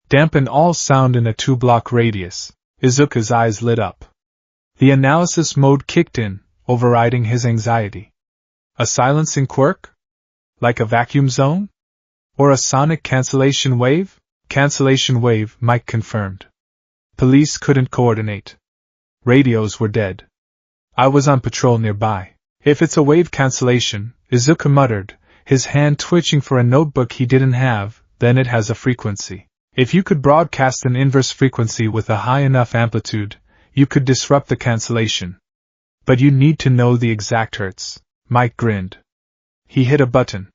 Dampen all sound in a 2-block radius. Izuku's eyes lit up. The analysis mode kicked in, overriding his anxiety. A silencing quirk? Like a vacuum zone? Or a sonic cancellation wave? Cancellation wave, Mike confirmed. Police couldn't coordinate. Radios were dead. I was on patrol nearby. If it's a wave cancellation, Izuku muttered, his hand twitching for a notebook he didn't have, then it has a frequency. If you could broadcast an inverse frequency with a high enough amplitude, you could disrupt the cancellation. But you need to know the exact hertz. Mike grinned. He hit a button.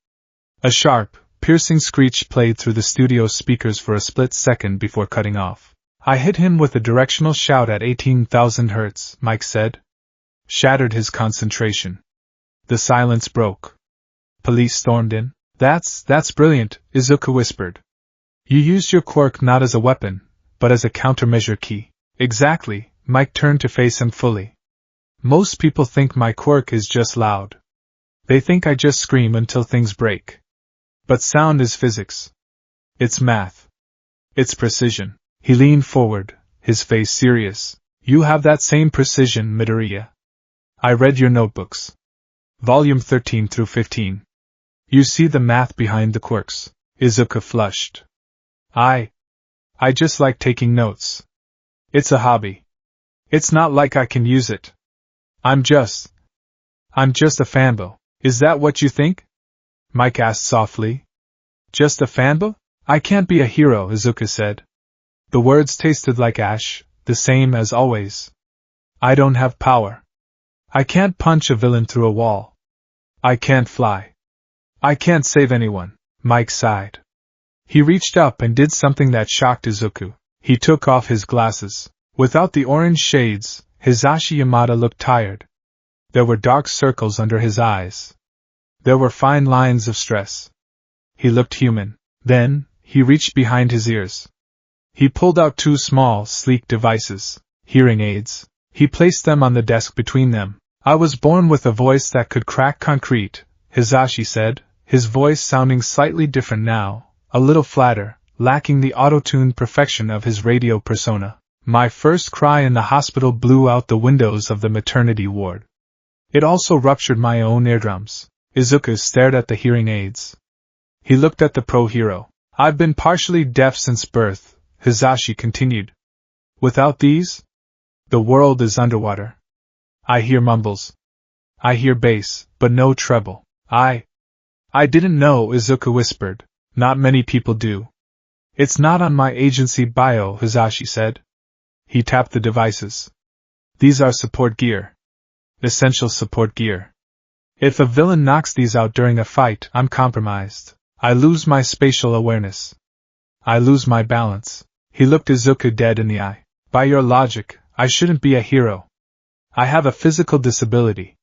A sharp, piercing screech played through the studio speakers for a split second before cutting off. I hit him with a directional shout at 18,000 hertz, Mike said. Shattered his concentration. The silence broke. Police stormed in. That's brilliant, Izuku whispered. You used your quirk not as a weapon, but as a countermeasure key. Exactly, Mike turned to face him fully. Most people think my quirk is just loud. They think I just scream until things break. But sound is physics. It's math. It's precision. He leaned forward, his face serious. You have that same precision, Midoriya. I read your notebooks. Volume 13 through 15. You see the math behind the quirks. Izuku flushed. I just like taking notes. It's a hobby. It's not like I can use it. I'm just a fanboy. Is that what you think? Mike asked softly. Just a fanboy? I can't be a hero, Izuku said. The words tasted like ash, the same as always. I don't have power. I can't punch a villain through a wall. I can't fly. I can't save anyone, Mike sighed. He reached up and did something that shocked Izuku. He took off his glasses. Without the orange shades, Hisashi Yamada looked tired. There were dark circles under his eyes. There were fine lines of stress. He looked human. Then, he reached behind his ears. He pulled out 2 small, sleek devices, hearing aids. He placed them on the desk between them. I was born with a voice that could crack concrete, Hisashi said, his voice sounding slightly different now, a little flatter, lacking the auto-tuned perfection of his radio persona. My first cry in the hospital blew out the windows of the maternity ward. It also ruptured my own eardrums. Izuku stared at the hearing aids. He looked at the pro-hero. I've been partially deaf since birth, Hisashi continued. Without these, the world is underwater. I hear mumbles. I hear bass, but no treble. I didn't know, Izuku whispered. Not many people do. It's not on my agency bio, Hisashi said. He tapped the devices. These are support gear. Essential support gear. If a villain knocks these out during a fight, I'm compromised. I lose my spatial awareness. I lose my balance. He looked Izuku dead in the eye. By your logic, I shouldn't be a hero. I have a physical disability.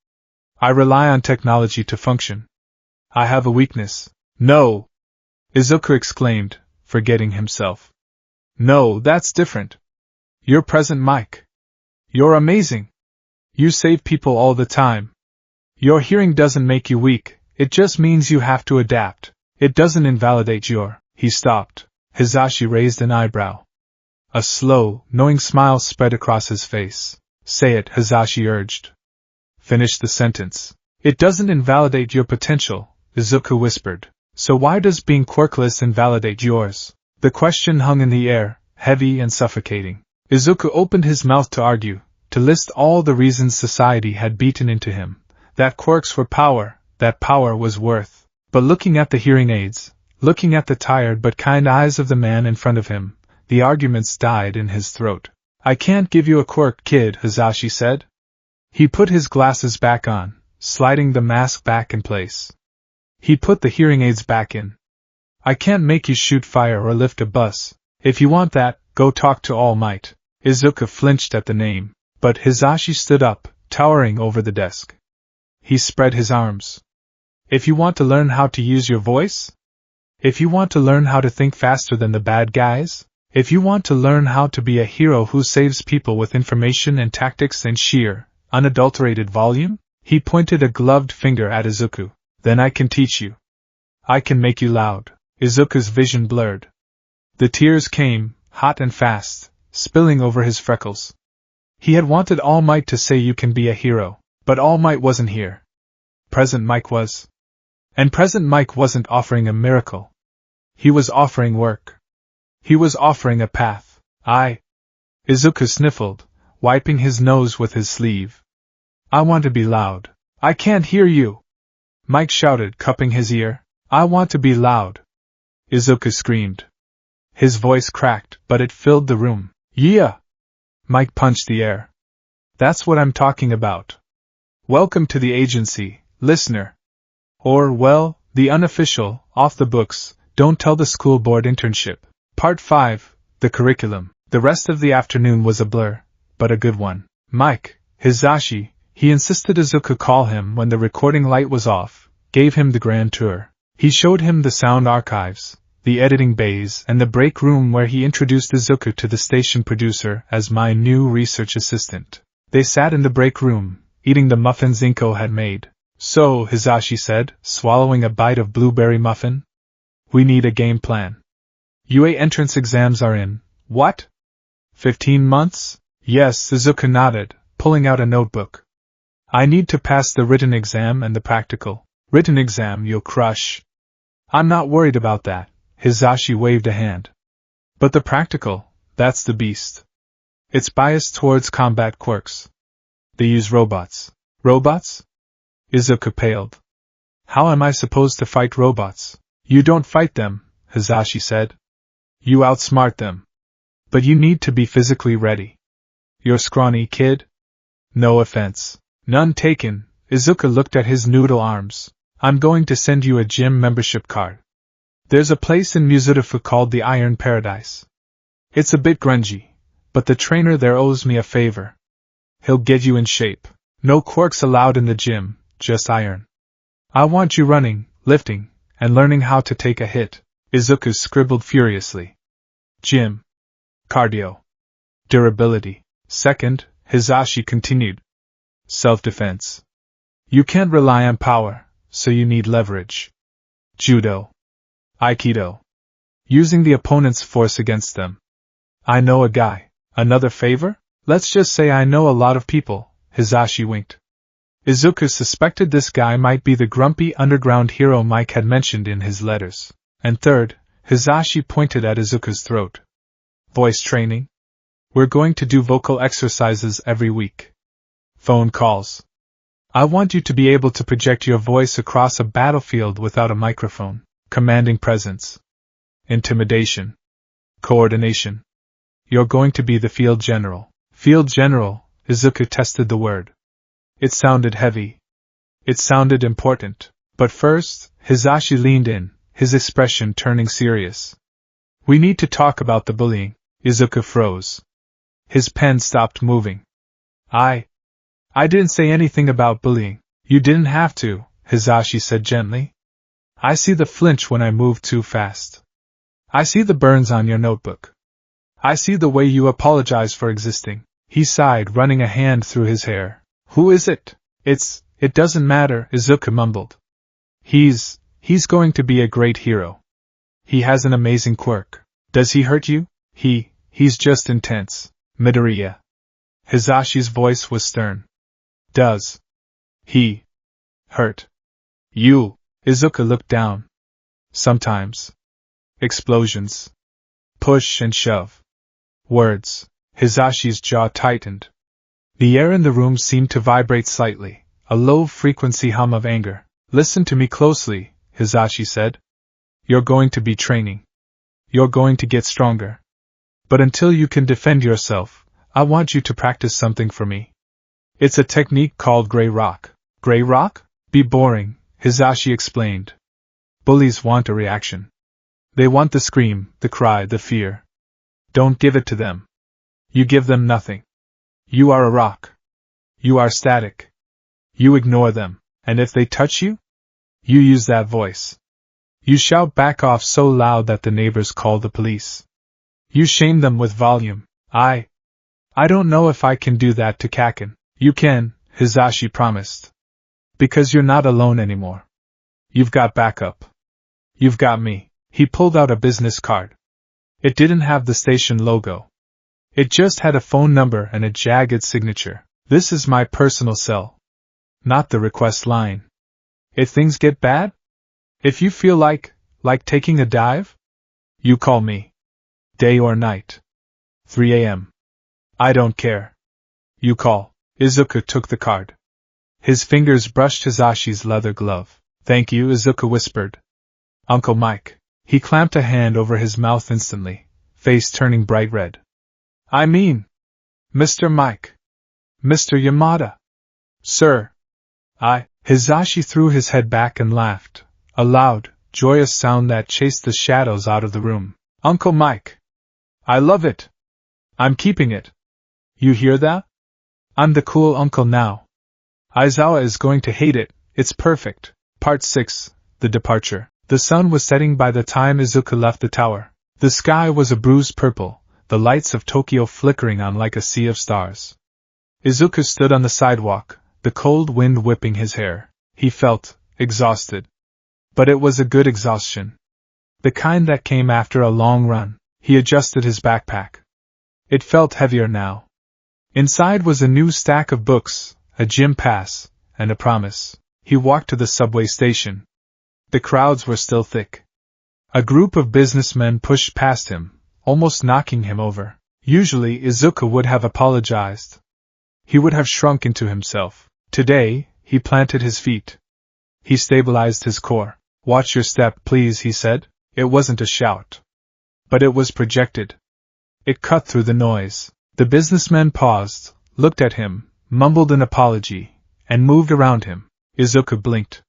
I rely on technology to function. I have a weakness. No! Izuku exclaimed, forgetting himself. No, that's different. You're present, Mike. You're amazing. You save people all the time. Your hearing doesn't make you weak, it just means you have to adapt. It doesn't invalidate your. He stopped. Hisashi raised an eyebrow. A slow, knowing smile spread across his face. Say it, Hisashi urged. Finish the sentence. It doesn't invalidate your potential, Izuku whispered. So why does being quirkless invalidate yours? The question hung in the air, heavy and suffocating. Izuku opened his mouth to argue, to list all the reasons society had beaten into him. That quirks were power, that power was worth. But looking at the hearing aids, looking at the tired but kind eyes of the man in front of him, the arguments died in his throat. I can't give you a quirk, kid, Hisashi said. He put his glasses back on, sliding the mask back in place. He put the hearing aids back in. I can't make you shoot fire or lift a bus. If you want that, go talk to All Might. Izuku flinched at the name, but Hisashi stood up, towering over the desk. He spread his arms. If you want to learn how to use your voice? If you want to learn how to think faster than the bad guys? If you want to learn how to be a hero who saves people with information and tactics and sheer, unadulterated volume? He pointed a gloved finger at Izuku. Then I can teach you. I can make you loud. Izuku's vision blurred. The tears came, hot and fast, spilling over his freckles. He had wanted All Might to say you can be a hero, but All Might wasn't here. Present Mike was. And Present Mike wasn't offering a miracle. He was offering work. He was offering a path. Izuku sniffled, wiping his nose with his sleeve. I want to be loud. I can't hear you. Mike shouted, cupping his ear. I want to be loud. Izuku screamed. His voice cracked, but it filled the room. Yeah! Mike punched the air. That's what I'm talking about. Welcome to the agency, listener. Or, well, the unofficial, off-the-books, don't tell the school board internship. Part 5, the curriculum. The rest of the afternoon was a blur, but a good one. Mike, Hisashi, he insisted Izuku call him when the recording light was off, gave him the grand tour. He showed him the sound archives, the editing bays, and the break room where he introduced Izuku to the station producer as my new research assistant. They sat in the break room, eating the muffins Inko had made. So, Hisashi said, swallowing a bite of blueberry muffin, we need a game plan. UA entrance exams are in, what? 15 months? Yes, Izuku nodded, pulling out a notebook. I need to pass the written exam and the practical. Written exam you'll crush. I'm not worried about that, Hisashi waved a hand. But the practical, that's the beast. It's biased towards combat quirks. They use robots. Robots? Izuku paled. How am I supposed to fight robots? You don't fight them, Hisashi said. You outsmart them. But you need to be physically ready. You're scrawny, kid? No offense. None taken. Izuku looked at his noodle arms. I'm going to send you a gym membership card. There's a place in Mizurufu called the Iron Paradise. It's a bit grungy, but the trainer there owes me a favor. He'll get you in shape. No quirks allowed in the gym, just iron. I want you running, lifting, and learning how to take a hit. Izuku scribbled furiously. Gym. Cardio. Durability. Second, Hisashi continued. Self-defense. You can't rely on power, so you need leverage. Judo. Aikido. Using the opponent's force against them. I know a guy. Another favor? Let's just say I know a lot of people, Hisashi winked. Izuku suspected this guy might be the grumpy underground hero Mike had mentioned in his letters. And third, Hisashi pointed at Izuku's throat. Voice training? We're going to do vocal exercises every week. Phone calls. I want you to be able to project your voice across a battlefield without a microphone. Commanding presence. Intimidation. Coordination. You're going to be the field general. Field general, Izuku tested the word. It sounded heavy. It sounded important. But first, Hisashi leaned in, his expression turning serious. We need to talk about the bullying. Izuku froze. His pen stopped moving. I didn't say anything about bullying. You didn't have to, Hisashi said gently. I see the flinch when I move too fast. I see the burns on your notebook. I see the way you apologize for existing. He sighed, running a hand through his hair. Who is it? It's It doesn't matter, Izuku mumbled. He's going to be a great hero. He has an amazing quirk. Does he hurt you? He's just intense, Midoriya. Hisashi's voice was stern. Does he hurt you? Izuku looked down. Sometimes. Explosions. Push and shove. Words. Hisashi's jaw tightened. The air in the room seemed to vibrate slightly, a low-frequency hum of anger. Listen to me closely, Hisashi said. You're going to be training. You're going to get stronger. But until you can defend yourself, I want you to practice something for me. It's a technique called Grey Rock. Grey Rock? Be boring, Hisashi explained. Bullies want a reaction. They want the scream, the cry, the fear. Don't give it to them. You give them nothing. You are a rock. You are static. You ignore them, and if they touch you, you use that voice. You shout back off so loud that the neighbors call the police. You shame them with volume. I don't know if I can do that to Kaken. You can, Hisashi promised. Because you're not alone anymore. You've got backup. You've got me. He pulled out a business card. It didn't have the station logo. It just had a phone number and a jagged signature. This is my personal cell. Not the request line. If things get bad? If you feel like taking a dive? You call me. Day or night. 3 a.m. I don't care. You call. Izuku took the card. His fingers brushed Hisashi's leather glove. Thank you, Izuku whispered. Uncle Mike. He clamped a hand over his mouth instantly, face turning bright red. I mean, Mr. Mike. Mr. Yamada. Sir. Hisashi threw his head back and laughed, a loud, joyous sound that chased the shadows out of the room. Uncle Mike. I love it. I'm keeping it. You hear that? I'm the cool uncle now. Aizawa is going to hate it. It's perfect. Part 6. The Departure. The sun was setting by the time Izuku left the tower. The sky was a bruised purple, the lights of Tokyo flickering on like a sea of stars. Izuku stood on the sidewalk, the cold wind whipping his hair. He felt exhausted. But it was a good exhaustion. The kind that came after a long run. He adjusted his backpack. It felt heavier now. Inside was a new stack of books, a gym pass, and a promise. He walked to the subway station. The crowds were still thick. A group of businessmen pushed past him, almost knocking him over. Usually Izuku would have apologized. He would have shrunk into himself. Today, he planted his feet. He stabilized his core. Watch your step, please, he said. It wasn't a shout. But it was projected. It cut through the noise. The businessmen paused, looked at him, mumbled an apology, and moved around him. Izuku blinked.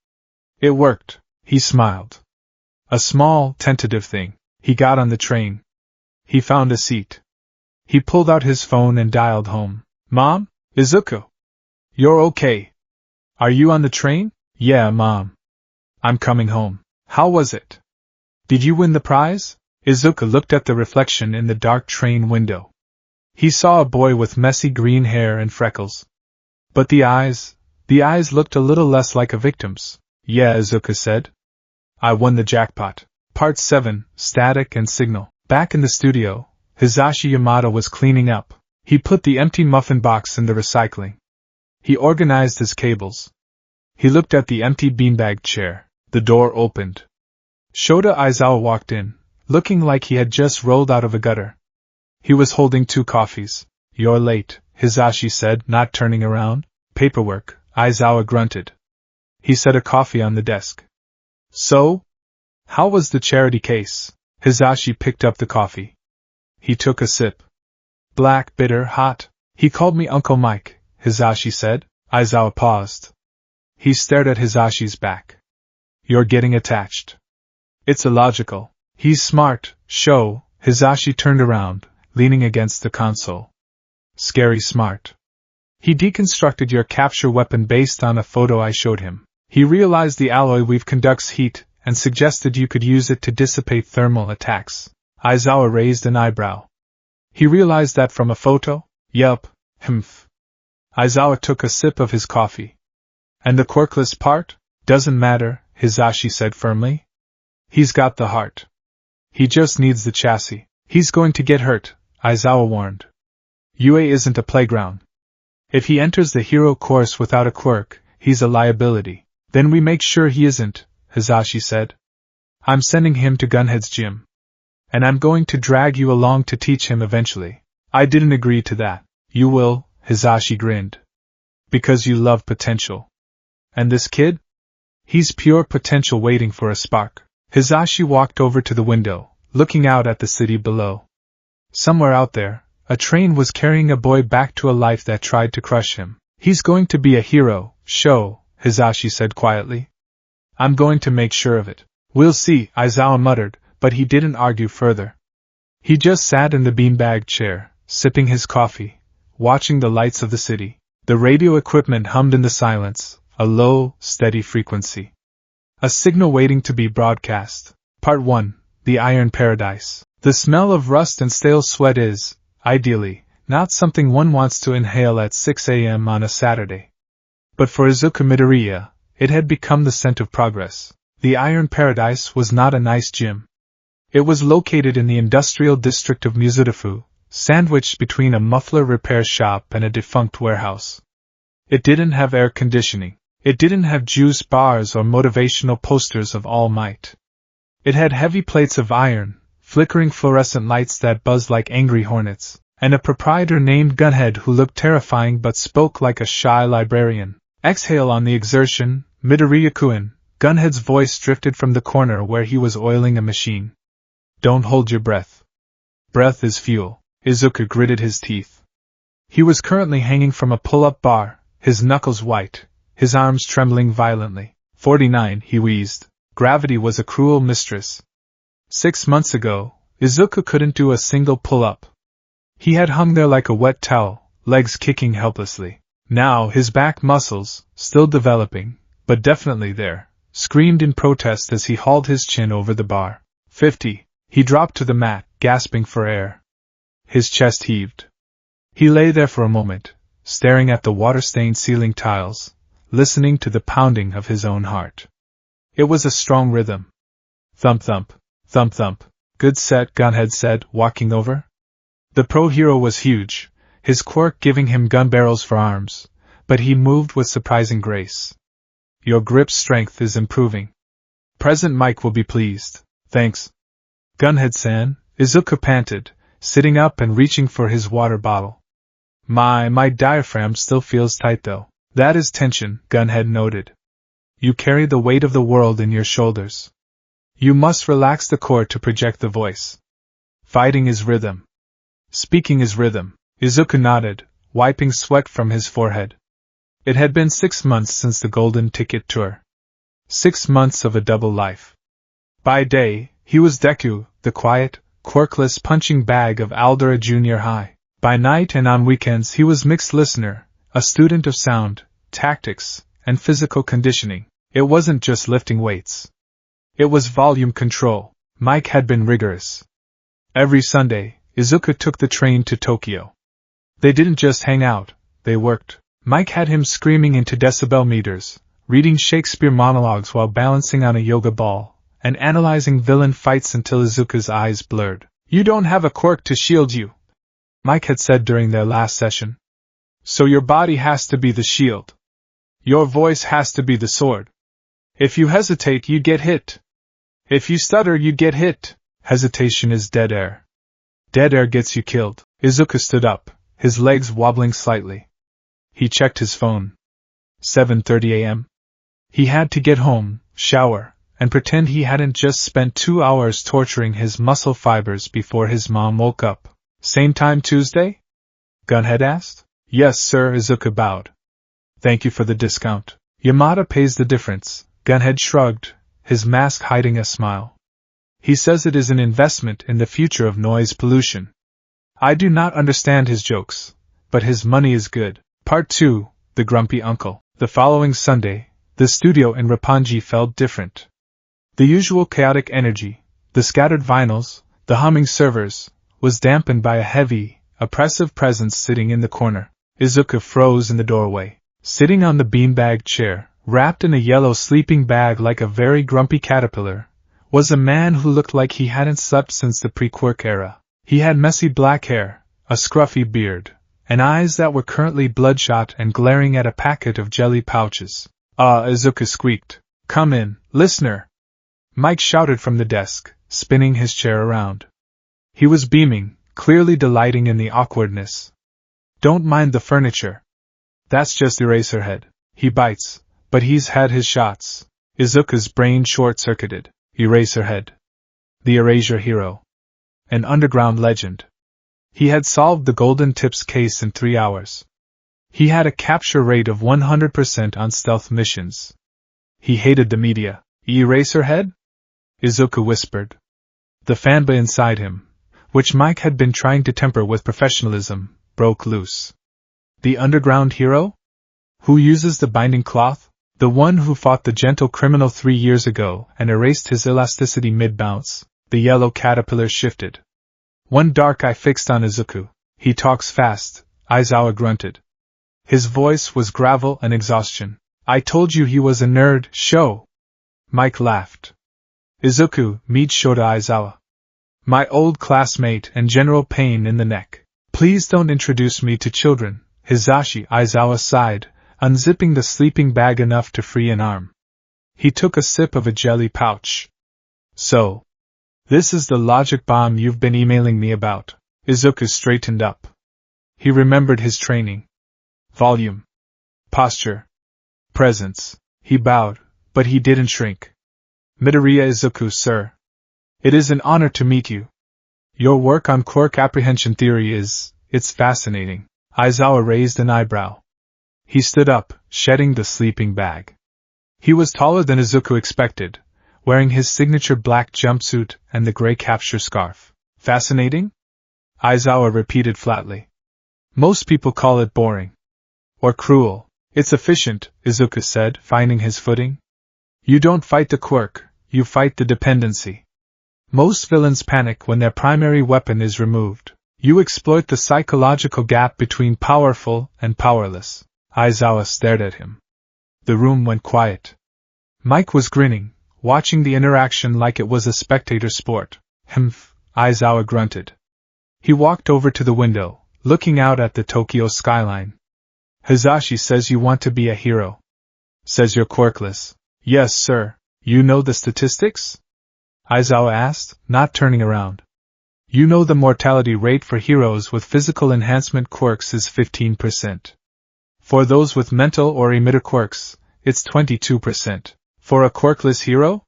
It worked. He smiled. A small, tentative thing. He got on the train. He found a seat. He pulled out his phone and dialed home. Mom? Izuku? You're okay. Are you on the train? Yeah, Mom. I'm coming home. How was it? Did you win the prize? Izuku looked at the reflection in the dark train window. He saw a boy with messy green hair and freckles. But the eyes looked a little less like a victim's. Yeah, Izuku said. I won the jackpot. Part 7, Static and Signal. Back in the studio, Hisashi Yamada was cleaning up. He put the empty muffin box in the recycling. He organized his cables. He looked at the empty beanbag chair. The door opened. Shota Aizawa walked in, looking like he had just rolled out of a gutter. He was holding 2 coffees. You're late, Hisashi said, not turning around. Paperwork, Aizawa grunted. He set a coffee on the desk. So? How was the charity case? Hisashi picked up the coffee. He took a sip. Black, bitter, hot. He called me Uncle Mike, Hisashi said. Aizawa paused. He stared at Hisashi's back. You're getting attached. It's illogical. He's smart, Sho. Hisashi turned around, leaning against the console. Scary smart. He deconstructed your capture weapon based on a photo I showed him. He realized the alloy weave conducts heat, and suggested you could use it to dissipate thermal attacks. Aizawa raised an eyebrow. He realized that from a photo? Yup, Aizawa took a sip of his coffee. And the quirkless part? Doesn't matter, Hisashi said firmly. He's got the heart. He just needs the chassis. He's going to get hurt, Aizawa warned. UA isn't a playground. If he enters the hero course without a quirk, he's a liability. Then we make sure he isn't, Hisashi said. I'm sending him to Gunhead's gym. And I'm going to drag you along to teach him eventually. I didn't agree to that. You will, Hisashi grinned. Because you love potential. And this kid? He's pure potential waiting for a spark. Hisashi walked over to the window, looking out at the city below. Somewhere out there, a train was carrying a boy back to a life that tried to crush him. He's going to be a hero, Hisashi said quietly. I'm going to make sure of it. We'll see, Aizawa muttered, but he didn't argue further. He just sat in the beanbag chair, sipping his coffee, watching the lights of the city. The radio equipment hummed in the silence, a low, steady frequency. A signal waiting to be broadcast. Part 1. The Iron Paradise. The smell of rust and stale sweat is, ideally, not something one wants to inhale at 6 a.m. on a Saturday. But for Izuku Midoriya, it had become the scent of progress. The Iron Paradise was not a nice gym. It was located in the industrial district of Mizudafu, sandwiched between a muffler repair shop and a defunct warehouse. It didn't have air conditioning. It didn't have juice bars or motivational posters of All Might. It had heavy plates of iron, flickering fluorescent lights that buzzed like angry hornets, and a proprietor named Gunhead who looked terrifying but spoke like a shy librarian. Exhale on the exertion, Midoriya-kun. Gunhead's voice drifted from the corner where he was oiling a machine. Don't hold your breath. Breath is fuel. Izuku gritted his teeth. He was currently hanging from a pull-up bar, his knuckles white, his arms trembling violently. 49, he wheezed. Gravity was a cruel mistress. 6 months ago, Izuku couldn't do a single pull-up. He had hung there like a wet towel, legs kicking helplessly. Now his back muscles, still developing, but definitely there, screamed in protest as he hauled his chin over the bar. 50. He dropped to the mat, gasping for air. His chest heaved. He lay there for a moment, staring at the water-stained ceiling tiles, listening to the pounding of his own heart. It was a strong rhythm. Thump thump, thump thump. Good set, Gunhead said, walking over. The pro-hero was huge, his quirk giving him gun barrels for arms, but he moved with surprising grace. Your grip strength is improving. President Mike will be pleased. Thanks. Gunhead-san, Izuku panted, sitting up and reaching for his water bottle. My diaphragm still feels tight though. That is tension, Gunhead noted. You carry the weight of the world in your shoulders. You must relax the core to project the voice. Fighting is rhythm. Speaking is rhythm. Izuku nodded, wiping sweat from his forehead. It had been 6 months since the Golden Ticket Tour. 6 months of a double life. By day, he was Deku, the quiet, quirkless punching bag of Aldera Junior High. By night and on weekends he was mixed listener, a student of sound, tactics, and physical conditioning. It wasn't just lifting weights. It was volume control. Mike had been rigorous. Every Sunday, Izuku took the train to Tokyo. They didn't just hang out, they worked. Mike had him screaming into decibel meters, reading Shakespeare monologues while balancing on a yoga ball, and analyzing villain fights until Izuku's eyes blurred. You don't have a quirk to shield you, Mike had said during their last session. So your body has to be the shield. Your voice has to be the sword. If you hesitate, you get hit. If you stutter, you get hit. Hesitation is dead air. Dead air gets you killed. Izuku stood up, his legs wobbling slightly. He checked his phone. 7:30 a.m. He had to get home, shower, and pretend he hadn't just spent 2 hours torturing his muscle fibers before his mom woke up. Same time Tuesday? Gunhead asked. Yes, sir, Izuku bowed. Thank you for the discount. Yamada pays the difference. Gunhead shrugged, his mask hiding a smile. He says it is an investment in the future of noise pollution. I do not understand his jokes, but his money is good. Part 2, The Grumpy Uncle. The following Sunday, the studio in Roppongi felt different. The usual chaotic energy, the scattered vinyls, the humming servers, was dampened by a heavy, oppressive presence sitting in the corner. Izuku froze in the doorway. Sitting on the beanbag chair, wrapped in a yellow sleeping bag like a very grumpy caterpillar, was a man who looked like he hadn't slept since the pre-quirk era. He had messy black hair, a scruffy beard, and eyes that were currently bloodshot and glaring at a packet of jelly pouches. Izuku squeaked. "Come in, listener!" Mike shouted from the desk, spinning his chair around. He was beaming, clearly delighting in the awkwardness. "Don't mind the furniture. That's just Eraserhead. He bites, but he's had his shots." Izuku's brain short-circuited. Eraserhead. The Erasure hero. An underground legend. He had solved the Golden Tips case in 3 hours. He had a capture rate of 100% on stealth missions. He hated the media. Eraserhead? Izuku whispered. The fanboy inside him, which Mike had been trying to temper with professionalism, broke loose. The underground hero? Who uses the binding cloth? The one who fought the gentle criminal 3 years ago and erased his elasticity mid-bounce. The yellow caterpillar shifted. One dark eye fixed on Izuku. "He talks fast," Aizawa grunted. His voice was gravel and exhaustion. "I told you he was a nerd, show!" Mike laughed. "Izuku, meet Shota Aizawa. My old classmate and general pain in the neck. Please don't introduce me to children." Hizashi Aizawa sighed, unzipping the sleeping bag enough to free an arm. He took a sip of a jelly pouch. "So, this is the logic bomb you've been emailing me about." Izuku straightened up. He remembered his training. Volume. Posture. Presence. He bowed, but he didn't shrink. "Midoriya Izuku, sir. It is an honor to meet you. Your work on quirk apprehension theory it's fascinating." Aizawa raised an eyebrow. He stood up, shedding the sleeping bag. He was taller than Izuku expected, wearing his signature black jumpsuit and the gray capture scarf. "Fascinating?" Aizawa repeated flatly. "Most people call it boring. Or cruel." "It's efficient," Izuku said, finding his footing. "You don't fight the quirk, you fight the dependency. Most villains panic when their primary weapon is removed. You exploit the psychological gap between powerful and powerless." Aizawa stared at him. The room went quiet. Mike was grinning, watching the interaction like it was a spectator sport. "Humph," Aizawa grunted. He walked over to the window, looking out at the Tokyo skyline. "Hizashi says you want to be a hero. Says you're quirkless." "Yes, sir." "You know the statistics?" Aizawa asked, not turning around. "You know the mortality rate for heroes with physical enhancement quirks is 15%. For those with mental or emitter quirks, it's 22%. For a quirkless hero?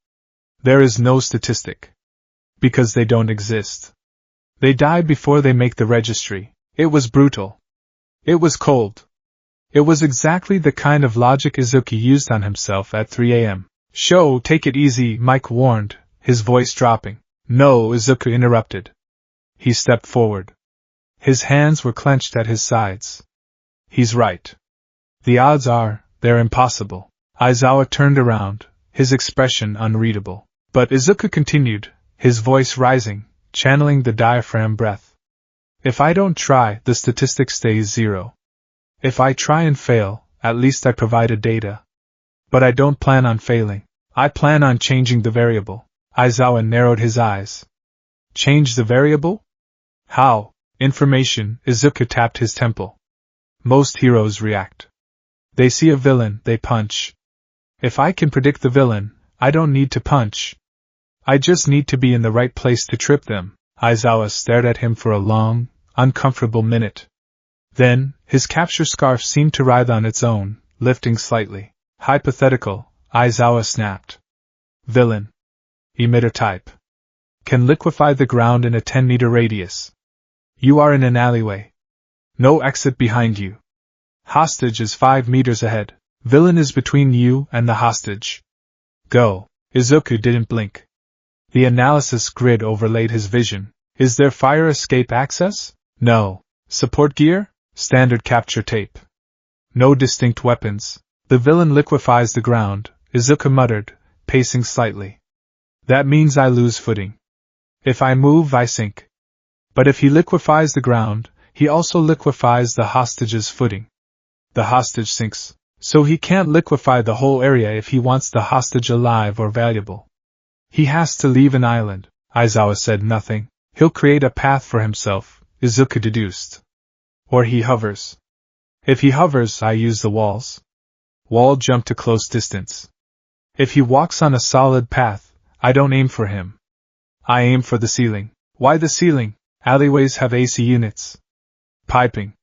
There is no statistic. Because they don't exist. They die before they make the registry." It was brutal. It was cold. It was exactly the kind of logic Izuku used on himself at 3 a.m. "Sho, take it easy," Mike warned, his voice dropping. "No," Izuku interrupted. He stepped forward. His hands were clenched at his sides. "He's right. The odds are, they're impossible." Aizawa turned around, his expression unreadable. But Izuku continued, his voice rising, channeling the diaphragm breath. "If I don't try, the statistic stays 0. If I try and fail, at least I provided data. But I don't plan on failing. I plan on changing the variable." Aizawa narrowed his eyes. "Change the variable? How?" "Information," Izuku tapped his temple. "Most heroes react. They see a villain, they punch. If I can predict the villain, I don't need to punch. I just need to be in the right place to trip them." Aizawa stared at him for a long, uncomfortable minute. Then, his capture scarf seemed to writhe on its own, lifting slightly. "Hypothetical," Aizawa snapped. "Villain. Emitter type. Can liquefy the ground in a 10-meter radius. You are in an alleyway. No exit behind you. Hostage is 5 meters ahead. Villain is between you and the hostage. Go." Izuku didn't blink. The analysis grid overlaid his vision. "Is there fire escape access?" "No." "Support gear?" "Standard capture tape." "No distinct weapons." "The villain liquefies the ground," Izuku muttered, pacing slightly. "That means I lose footing. If I move, I sink. But if he liquefies the ground, he also liquefies the hostage's footing. The hostage sinks." So he can't liquefy the whole area if he wants the hostage alive or valuable. He has to leave an island. Aizawa said nothing. He'll create a path for himself, Izuku deduced. Or he hovers. If he hovers, I use the walls. Wall jump to close distance. If he walks on a solid path, I don't aim for him. I aim for the ceiling. Why the ceiling? Alleyways have AC units. Piping.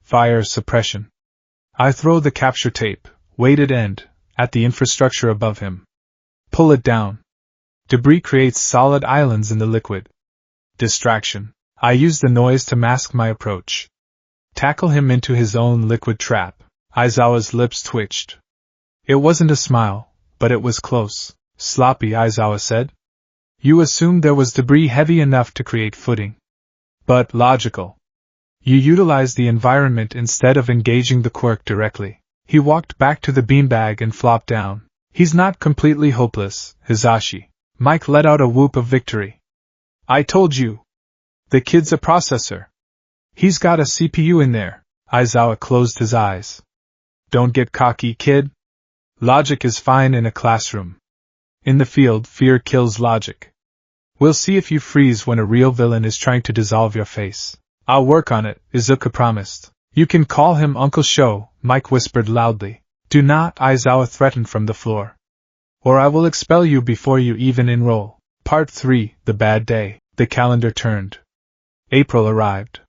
Fire suppression. I throw the capture tape, weighted end, at the infrastructure above him. Pull it down. Debris creates solid islands in the liquid. Distraction. I use the noise to mask my approach. Tackle him into his own liquid trap. Aizawa's lips twitched. It wasn't a smile, but it was close. Sloppy, Aizawa said. You assumed there was debris heavy enough to create footing. But logical. You utilized the environment instead of engaging the quirk directly. He walked back to the beanbag and flopped down. He's not completely hopeless, Hizashi. Mike let out a whoop of victory. I told you. The kid's a processor. He's got a CPU in there. Aizawa closed his eyes. Don't get cocky, kid. Logic is fine in a classroom. In the field, fear kills logic. We'll see if you freeze when a real villain is trying to dissolve your face. I'll work on it, Izuku promised. You can call him Uncle Sho, Mike whispered loudly. Do not, Aizawa threatened from the floor. Or I will expel you before you even enroll. Part 3, The Bad Day. The calendar turned. April arrived.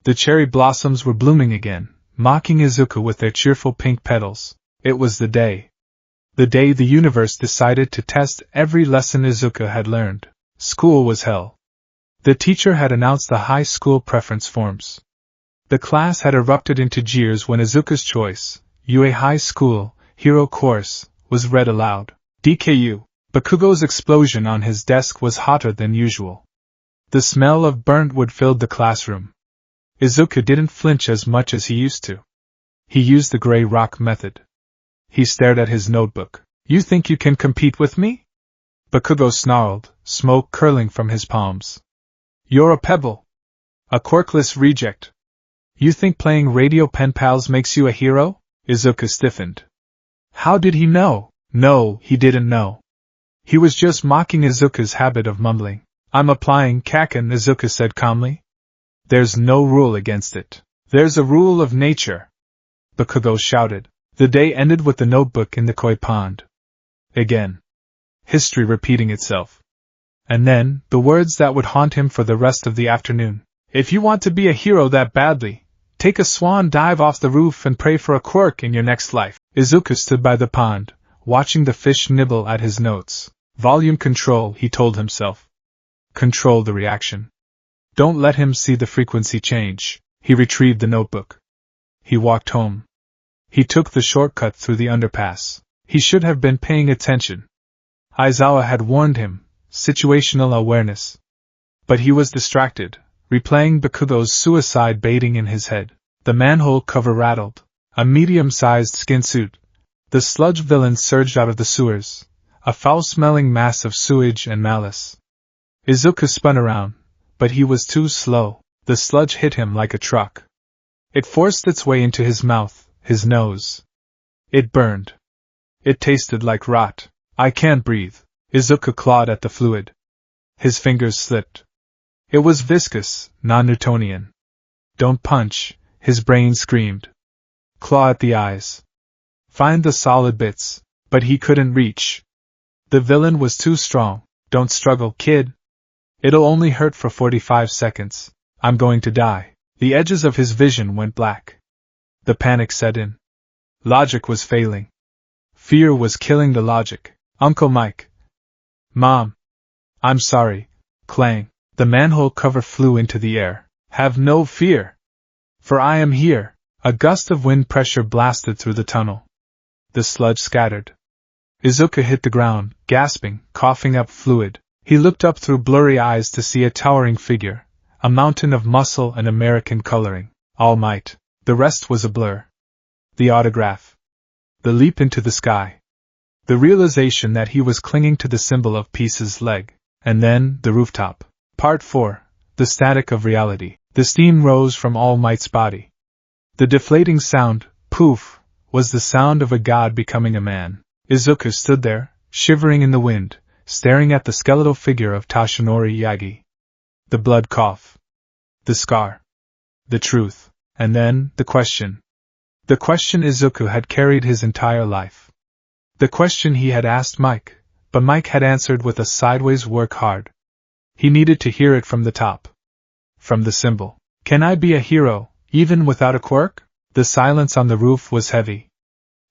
The cherry blossoms were blooming again, mocking Izuku with their cheerful pink petals. It was the day. The day the universe decided to test every lesson Izuku had learned. School was hell. The teacher had announced the high school preference forms. The class had erupted into jeers when Izuku's choice, UA High School, Hero Course, was read aloud. DKU. Bakugo's explosion on his desk was hotter than usual. The smell of burnt wood filled the classroom. Izuku didn't flinch as much as he used to. He used the gray rock method. He stared at his notebook. You think you can compete with me? Bakugo snarled, smoke curling from his palms. You're a pebble. A quirkless reject. You think playing radio pen pals makes you a hero? Izuku stiffened. How did he know? No, he didn't know. He was just mocking Izuku's habit of mumbling. I'm applying Kaken, Izuku said calmly. There's no rule against it. There's a rule of nature. Bakugo shouted. The day ended with the notebook in the koi pond. Again. History repeating itself. And then, the words that would haunt him for the rest of the afternoon. If you want to be a hero that badly, take a swan dive off the roof and pray for a quirk in your next life. Izuku stood by the pond, watching the fish nibble at his notes. Volume control, he told himself. Control the reaction. Don't let him see the frequency change. He retrieved the notebook. He walked home. He took the shortcut through the underpass. He should have been paying attention. Aizawa had warned him, situational awareness. But he was distracted, replaying Bakugo's suicide baiting in his head. The manhole cover rattled. A medium-sized skin suit. The sludge villain surged out of the sewers, a foul-smelling mass of sewage and malice. Izuku spun around, but he was too slow. The sludge hit him like a truck. It forced its way into his mouth, his nose. It burned. It tasted like rot. I can't breathe. Izuku clawed at the fluid. His fingers slipped. It was viscous, non-Newtonian. Don't punch, his brain screamed. Claw at the eyes. Find the solid bits. But he couldn't reach. The villain was too strong. Don't struggle, kid. It'll only hurt for 45 seconds. I'm going to die. The edges of his vision went black. The panic set in. Logic was failing. Fear was killing the logic. Uncle Mike. Mom. I'm sorry. Clang. The manhole cover flew into the air. Have no fear. For I am here. A gust of wind pressure blasted through the tunnel. The sludge scattered. Izuku hit the ground, gasping, coughing up fluid. He looked up through blurry eyes to see a towering figure, a mountain of muscle and American coloring. All Might. The rest was a blur. The autograph. The leap into the sky. The realization that he was clinging to the symbol of Peace's leg. And then, the rooftop. Part 4. The static of reality. The steam rose from All Might's body. The deflating sound, poof, was the sound of a god becoming a man. Izuku stood there, shivering in the wind, staring at the skeletal figure of Tashinori Yagi. The blood cough. The scar. The truth. And then, the question. The question Izuku had carried his entire life. The question he had asked Mike, but Mike had answered with a sideways work hard. He needed to hear it from the top. From the symbol. Can I be a hero, even without a quirk? The silence on the roof was heavy.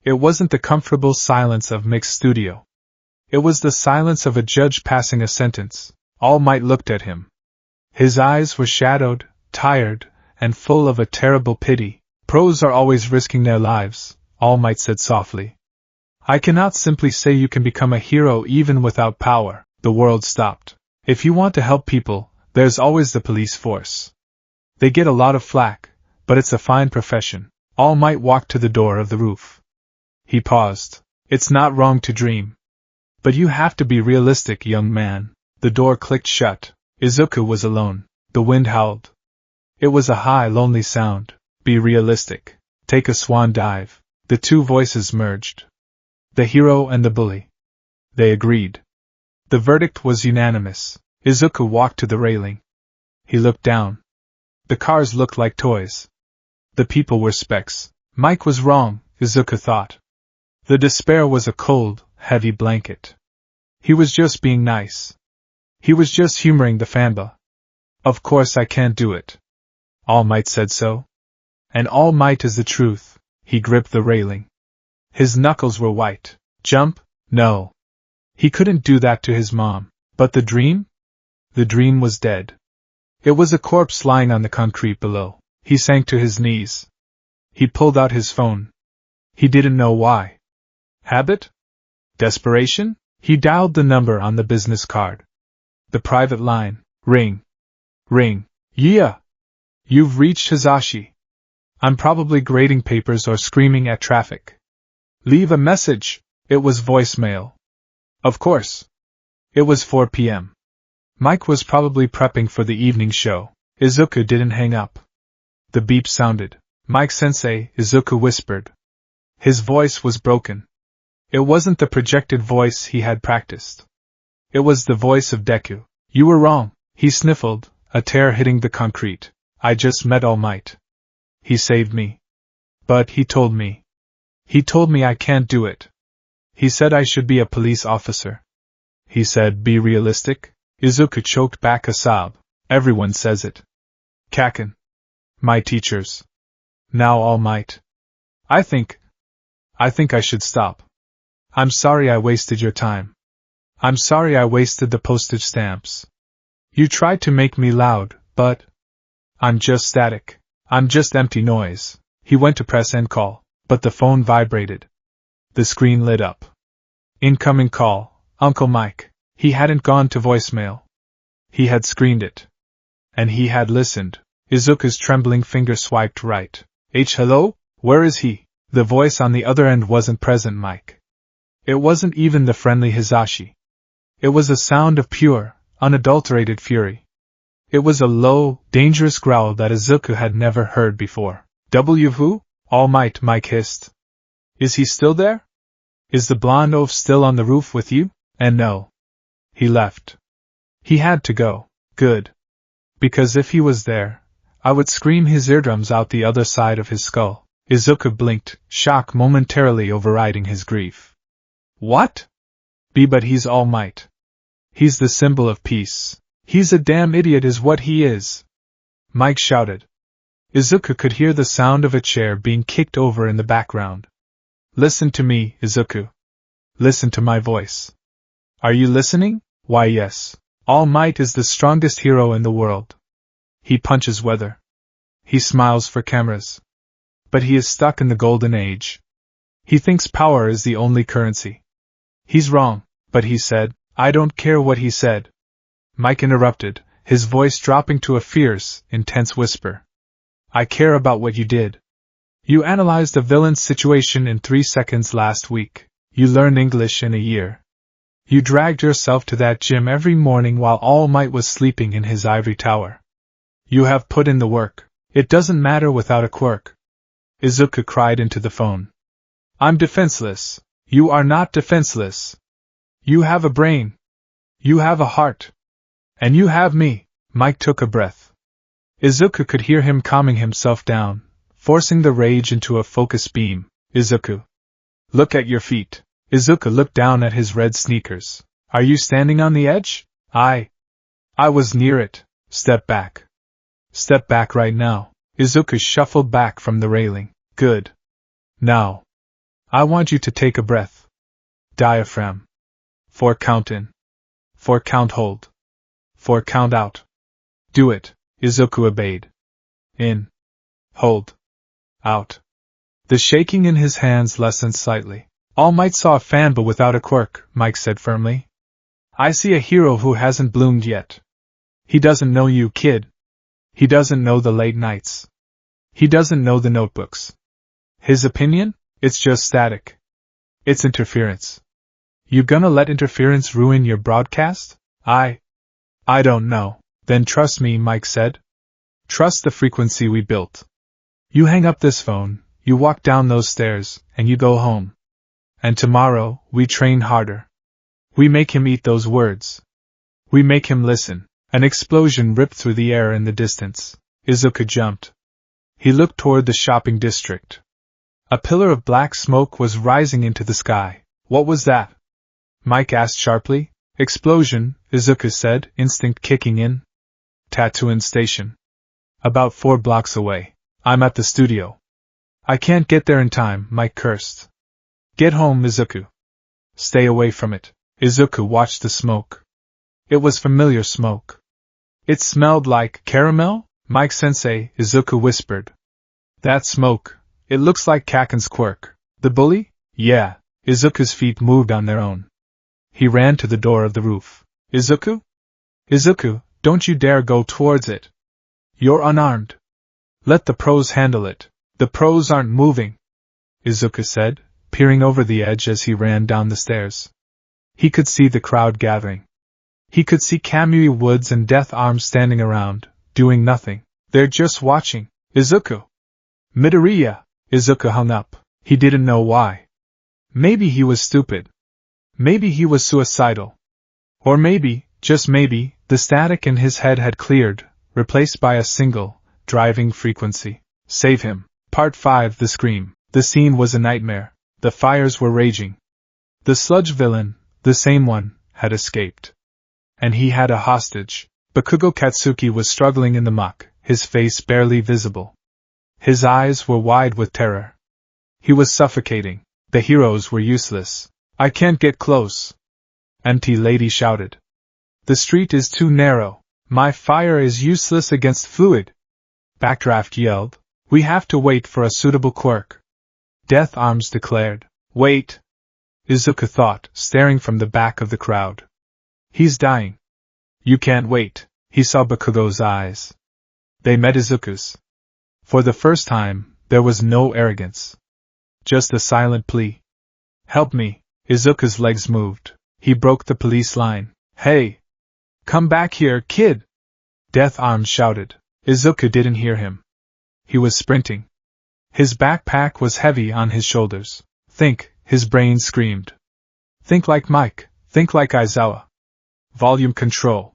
It wasn't the comfortable silence of Mick's studio. It was the silence of a judge passing a sentence. All Might looked at him. His eyes were shadowed, tired, and full of a terrible pity. Pros are always risking their lives, All Might said softly. I cannot simply say you can become a hero even without power. The world stopped. If you want to help people, there's always the police force. They get a lot of flack, but it's a fine profession. All Might walked to the door of the roof. He paused. It's not wrong to dream. But you have to be realistic, young man. The door clicked shut. Izuku was alone. The wind howled. It was a high, lonely sound. Be realistic. Take a swan dive. The two voices merged. The hero and the bully. They agreed. The verdict was unanimous. Izuku walked to the railing. He looked down. The cars looked like toys. The people were specks. Mike was wrong, Izuku thought. The despair was a cold, heavy blanket. He was just being nice. He was just humoring the fanba. Of course I can't do it. All Might said so. And All Might is the truth. He gripped the railing. His knuckles were white. Jump? No. He couldn't do that to his mom. But the dream? The dream was dead. It was a corpse lying on the concrete below. He sank to his knees. He pulled out his phone. He didn't know why. Habit? Desperation? He dialed the number on the business card. The private line. Ring. Ring. Yeah. You've reached Hizashi. I'm probably grading papers or screaming at traffic. Leave a message. It was voicemail. Of course. It was 4 p.m. Mike was probably prepping for the evening show. Izuku didn't hang up. The beep sounded. Mike-sensei, Izuku whispered. His voice was broken. It wasn't the projected voice he had practiced. It was the voice of Deku. You were wrong, he sniffled, a tear hitting the concrete. I just met All Might. He saved me. But he told me. He told me I can't do it. He said I should be a police officer. He said be realistic. Izuku choked back a sob. Everyone says it. Kaken. My teachers. Now All Might. I think I should stop. I'm sorry I wasted your time. I'm sorry I wasted the postage stamps. You tried to make me loud, but I'm just static. I'm just empty noise. He went to press end call, but the phone vibrated. The screen lit up. Incoming call, Uncle Mike. He hadn't gone to voicemail. He had screened it. And he had listened. Izuku's trembling finger swiped right. Hello? Where is he? The voice on the other end wasn't present, Mike. It wasn't even the friendly Hizashi. It was a sound of pure, unadulterated fury. It was a low, dangerous growl that Izuku had never heard before. Who? All Might, Mike hissed. Is he still there? Is the blonde oaf still on the roof with you? And no. He left. He had to go. Good. Because if he was there, I would scream his eardrums out the other side of his skull. Izuku blinked, shock momentarily overriding his grief. What? But he's All Might. He's the symbol of peace. He's a damn idiot is what he is. Mike shouted. Izuku could hear the sound of a chair being kicked over in the background. Listen to me, Izuku. Listen to my voice. Are you listening? Why yes. All Might is the strongest hero in the world. He punches weather. He smiles for cameras. But he is stuck in the golden age. He thinks power is the only currency. He's wrong, but he said, I don't care what he said. Mike interrupted, his voice dropping to a fierce, intense whisper. I care about what you did. You analyzed a villain's situation in 3 seconds last week. You learned English in a year. You dragged yourself to that gym every morning while All Might was sleeping in his ivory tower. You have put in the work. It doesn't matter without a quirk. Izuku cried into the phone. I'm defenseless. You are not defenseless. You have a brain. You have a heart. And you have me. Mike took a breath. Izuku could hear him calming himself down, forcing the rage into a focused beam. Izuku. Look at your feet. Izuku looked down at his red sneakers. Are you standing on the edge? I was near it. Step back. Step back right now. Izuku shuffled back from the railing. Good. Now. I want you to take a breath. Diaphragm. 4 count in. 4 count hold. 4 count out. Do it. Izuku obeyed. In. Hold. Out. The shaking in his hands lessened slightly. All Might saw a fan but without a quirk, Mike said firmly. I see a hero who hasn't bloomed yet. He doesn't know you, kid. He doesn't know the late nights. He doesn't know the notebooks. His opinion? It's just static. It's interference. You gonna let interference ruin your broadcast? I don't know. Then trust me, Mike said. Trust the frequency we built. You hang up this phone, you walk down those stairs, and you go home. And tomorrow, we train harder. We make him eat those words. We make him listen. An explosion ripped through the air in the distance. Izuku jumped. He looked toward the shopping district. A pillar of black smoke was rising into the sky. What was that? Mike asked sharply. Explosion, Izuku said, instinct kicking in. Tatooine Station. About 4 blocks away. I'm at the studio. I can't get there in time, Mike cursed. Get home, Izuku. Stay away from it. Izuku watched the smoke. It was familiar smoke. It smelled like caramel? Mike-sensei, Izuku whispered. That smoke. It looks like Kaken's quirk. The bully? Yeah. Izuku's feet moved on their own. He ran to the door of the roof. Izuku? Izuku, don't you dare go towards it. You're unarmed. Let the pros handle it. The pros aren't moving, Izuku said, peering over the edge as he ran down the stairs. He could see the crowd gathering. He could see Kamui Woods and Death Arms standing around, doing nothing. They're just watching. Izuku. Midoriya. Izuku hung up. He didn't know why. Maybe he was stupid. Maybe he was suicidal. Or maybe, just maybe, the static in his head had cleared, replaced by a single, driving frequency. Save him. Part 5. The Scream. The scene was a nightmare. The fires were raging. The sludge villain, the same one, had escaped. And he had a hostage. Bakugo Katsuki was struggling in the muck, his face barely visible. His eyes were wide with terror. He was suffocating. The heroes were useless. I can't get close. Empty Lady shouted. The street is too narrow. My fire is useless against fluid. Backdraft yelled. We have to wait for a suitable quirk. Death Arms declared. Wait. Izuku thought, staring from the back of the crowd. He's dying. You can't wait. He saw Bakugo's eyes. They met Izuku's. For the first time, there was no arrogance. Just a silent plea. Help me. Izuku's legs moved. He broke the police line. Hey! Come back here, kid! Death Arms shouted. Izuku didn't hear him. He was sprinting. His backpack was heavy on his shoulders. Think, his brain screamed. Think like Mike. Think like Aizawa. Volume control.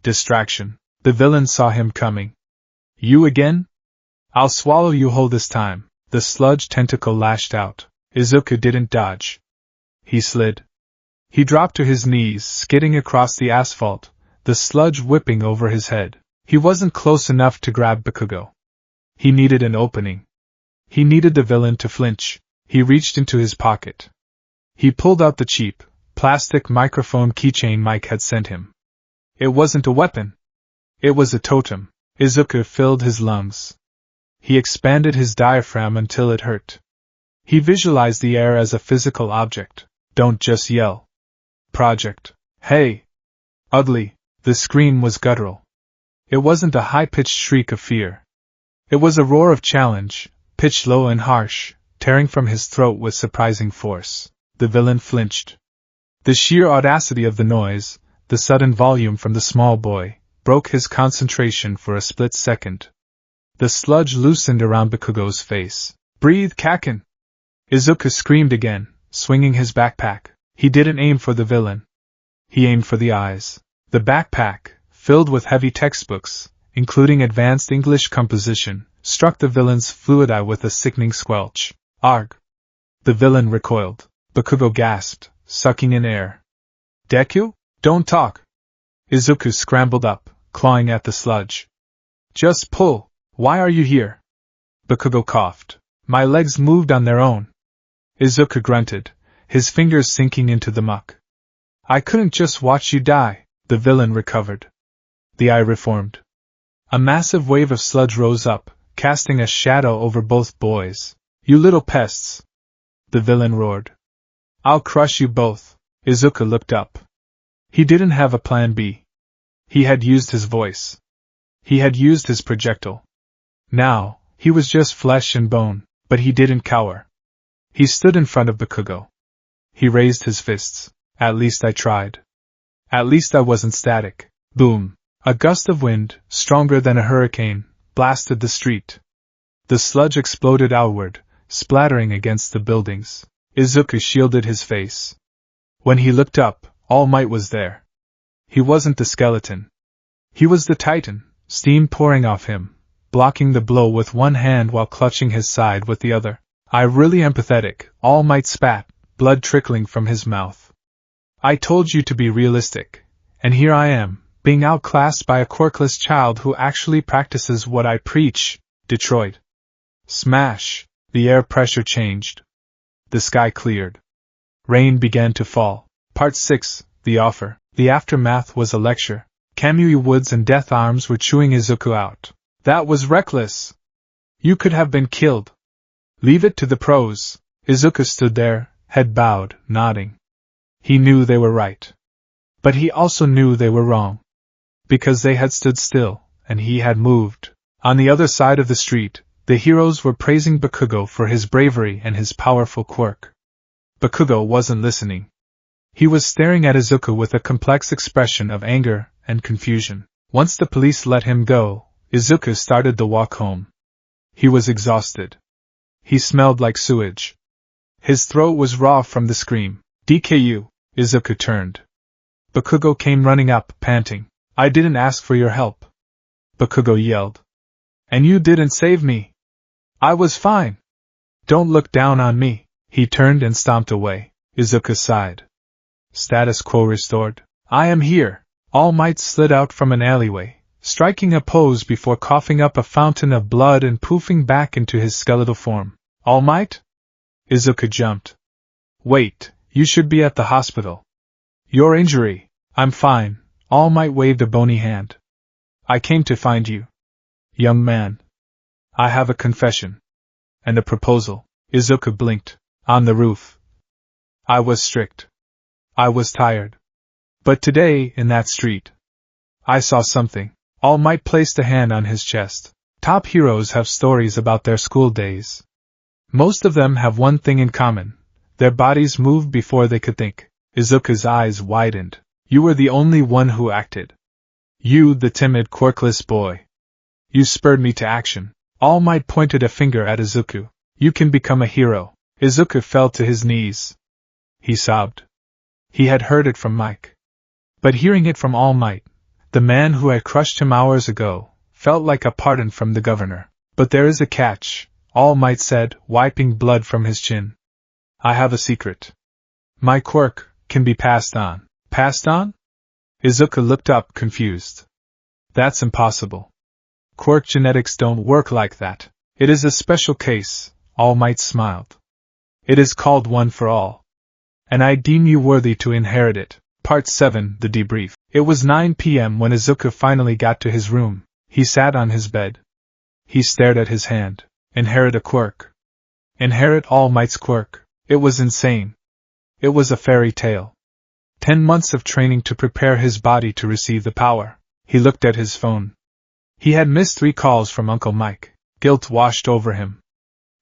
Distraction. The villain saw him coming. You again? I'll swallow you whole this time. The sludge tentacle lashed out. Izuku didn't dodge. He slid. He dropped to his knees, skidding across the asphalt, the sludge whipping over his head. He wasn't close enough to grab Bakugo. He needed an opening. He needed the villain to flinch. He reached into his pocket. He pulled out the cheap, plastic microphone keychain Mike had sent him. It wasn't a weapon. It was a totem. Izuku filled his lungs. He expanded his diaphragm until it hurt. He visualized the air as a physical object. Don't just yell. Project. Hey! Ugly. The scream was guttural. It wasn't a high-pitched shriek of fear. It was a roar of challenge, pitched low and harsh, tearing from his throat with surprising force. The villain flinched. The sheer audacity of the noise, the sudden volume from the small boy, broke his concentration for a split second. The sludge loosened around Bakugo's face. Breathe, Kaken! Izuku screamed again, swinging his backpack. He didn't aim for the villain. He aimed for the eyes. The backpack, filled with heavy textbooks, including advanced English composition, struck the villain's fluid eye with a sickening squelch. Arg! The villain recoiled. Bakugo gasped, sucking in air. Deku? Don't talk! Izuku scrambled up, clawing at the sludge. Just pull! Why are you here? Bakugo coughed. My legs moved on their own. Izuku grunted, his fingers sinking into the muck. I couldn't just watch you die. The villain recovered. The eye reformed. A massive wave of sludge rose up, casting a shadow over both boys. You little pests! The villain roared. I'll crush you both. Izuku looked up. He didn't have a plan B. He had used his voice. He had used his projectile. Now, he was just flesh and bone, but he didn't cower. He stood in front of Bakugo. He raised his fists. At least I tried. At least I wasn't static. Boom! A gust of wind, stronger than a hurricane, blasted the street. The sludge exploded outward, splattering against the buildings. Izuku shielded his face. When he looked up, All Might was there. He wasn't the skeleton. He was the Titan, steam pouring off him, blocking the blow with one hand while clutching his side with the other. I really am pathetic, All Might spat, blood trickling from his mouth. I told you to be realistic, and here I am, being outclassed by a quirkless child who actually practices what I preach. Detroit. Smash! The air pressure changed. The sky cleared. Rain began to fall. Part 6, The Offer. The aftermath was a lecture. Kamui Woods and Death Arms were chewing Izuku out. That was reckless. You could have been killed. Leave it to the pros. Izuku stood there, head bowed, nodding. He knew they were right. But he also knew they were wrong. Because they had stood still, and he had moved. On the other side of the street, the heroes were praising Bakugo for his bravery and his powerful quirk. Bakugo wasn't listening. He was staring at Izuku with a complex expression of anger and confusion. Once the police let him go, Izuku started the walk home. He was exhausted. He smelled like sewage. His throat was raw from the scream. DKU, Izuku turned. Bakugo came running up, panting. I didn't ask for your help. Bakugo yelled. And you didn't save me. I was fine. Don't look down on me. He turned and stomped away. Izuku sighed. Status quo restored. I am here. All Might slid out from an alleyway, striking a pose before coughing up a fountain of blood and poofing back into his skeletal form. All Might? Izuku jumped. Wait, you should be at the hospital. Your injury. I'm fine. All Might waved a bony hand. I came to find you. Young man. I have a confession. And a proposal. Izuku blinked. On the roof. I was strict. I was tired. But today, in that street, I saw something. All Might placed a hand on his chest. Top heroes have stories about their school days. Most of them have one thing in common. Their bodies moved before they could think. Izuku's eyes widened. You were the only one who acted. You, the timid, quirkless boy. You spurred me to action. All Might pointed a finger at Izuku. You can become a hero. Izuku fell to his knees. He sobbed. He had heard it from Mike. But hearing it from All Might, the man who had crushed him hours ago, felt like a pardon from the governor. But there is a catch, All Might said, wiping blood from his chin. I have a secret. My quirk can be passed on. Passed on? Izuku looked up, confused. That's impossible. Quirk genetics don't work like that. It is a special case, All Might smiled. It is called one for all. And I deem you worthy to inherit it. Part 7, The Debrief. It was 9 p.m. when Izuku finally got to his room. He sat on his bed. He stared at his hand. Inherit a quirk. Inherit All Might's quirk. It was insane. It was a fairy tale. 10 months of training to prepare his body to receive the power. He looked at his phone. He had missed 3 calls from Uncle Mike. Guilt washed over him.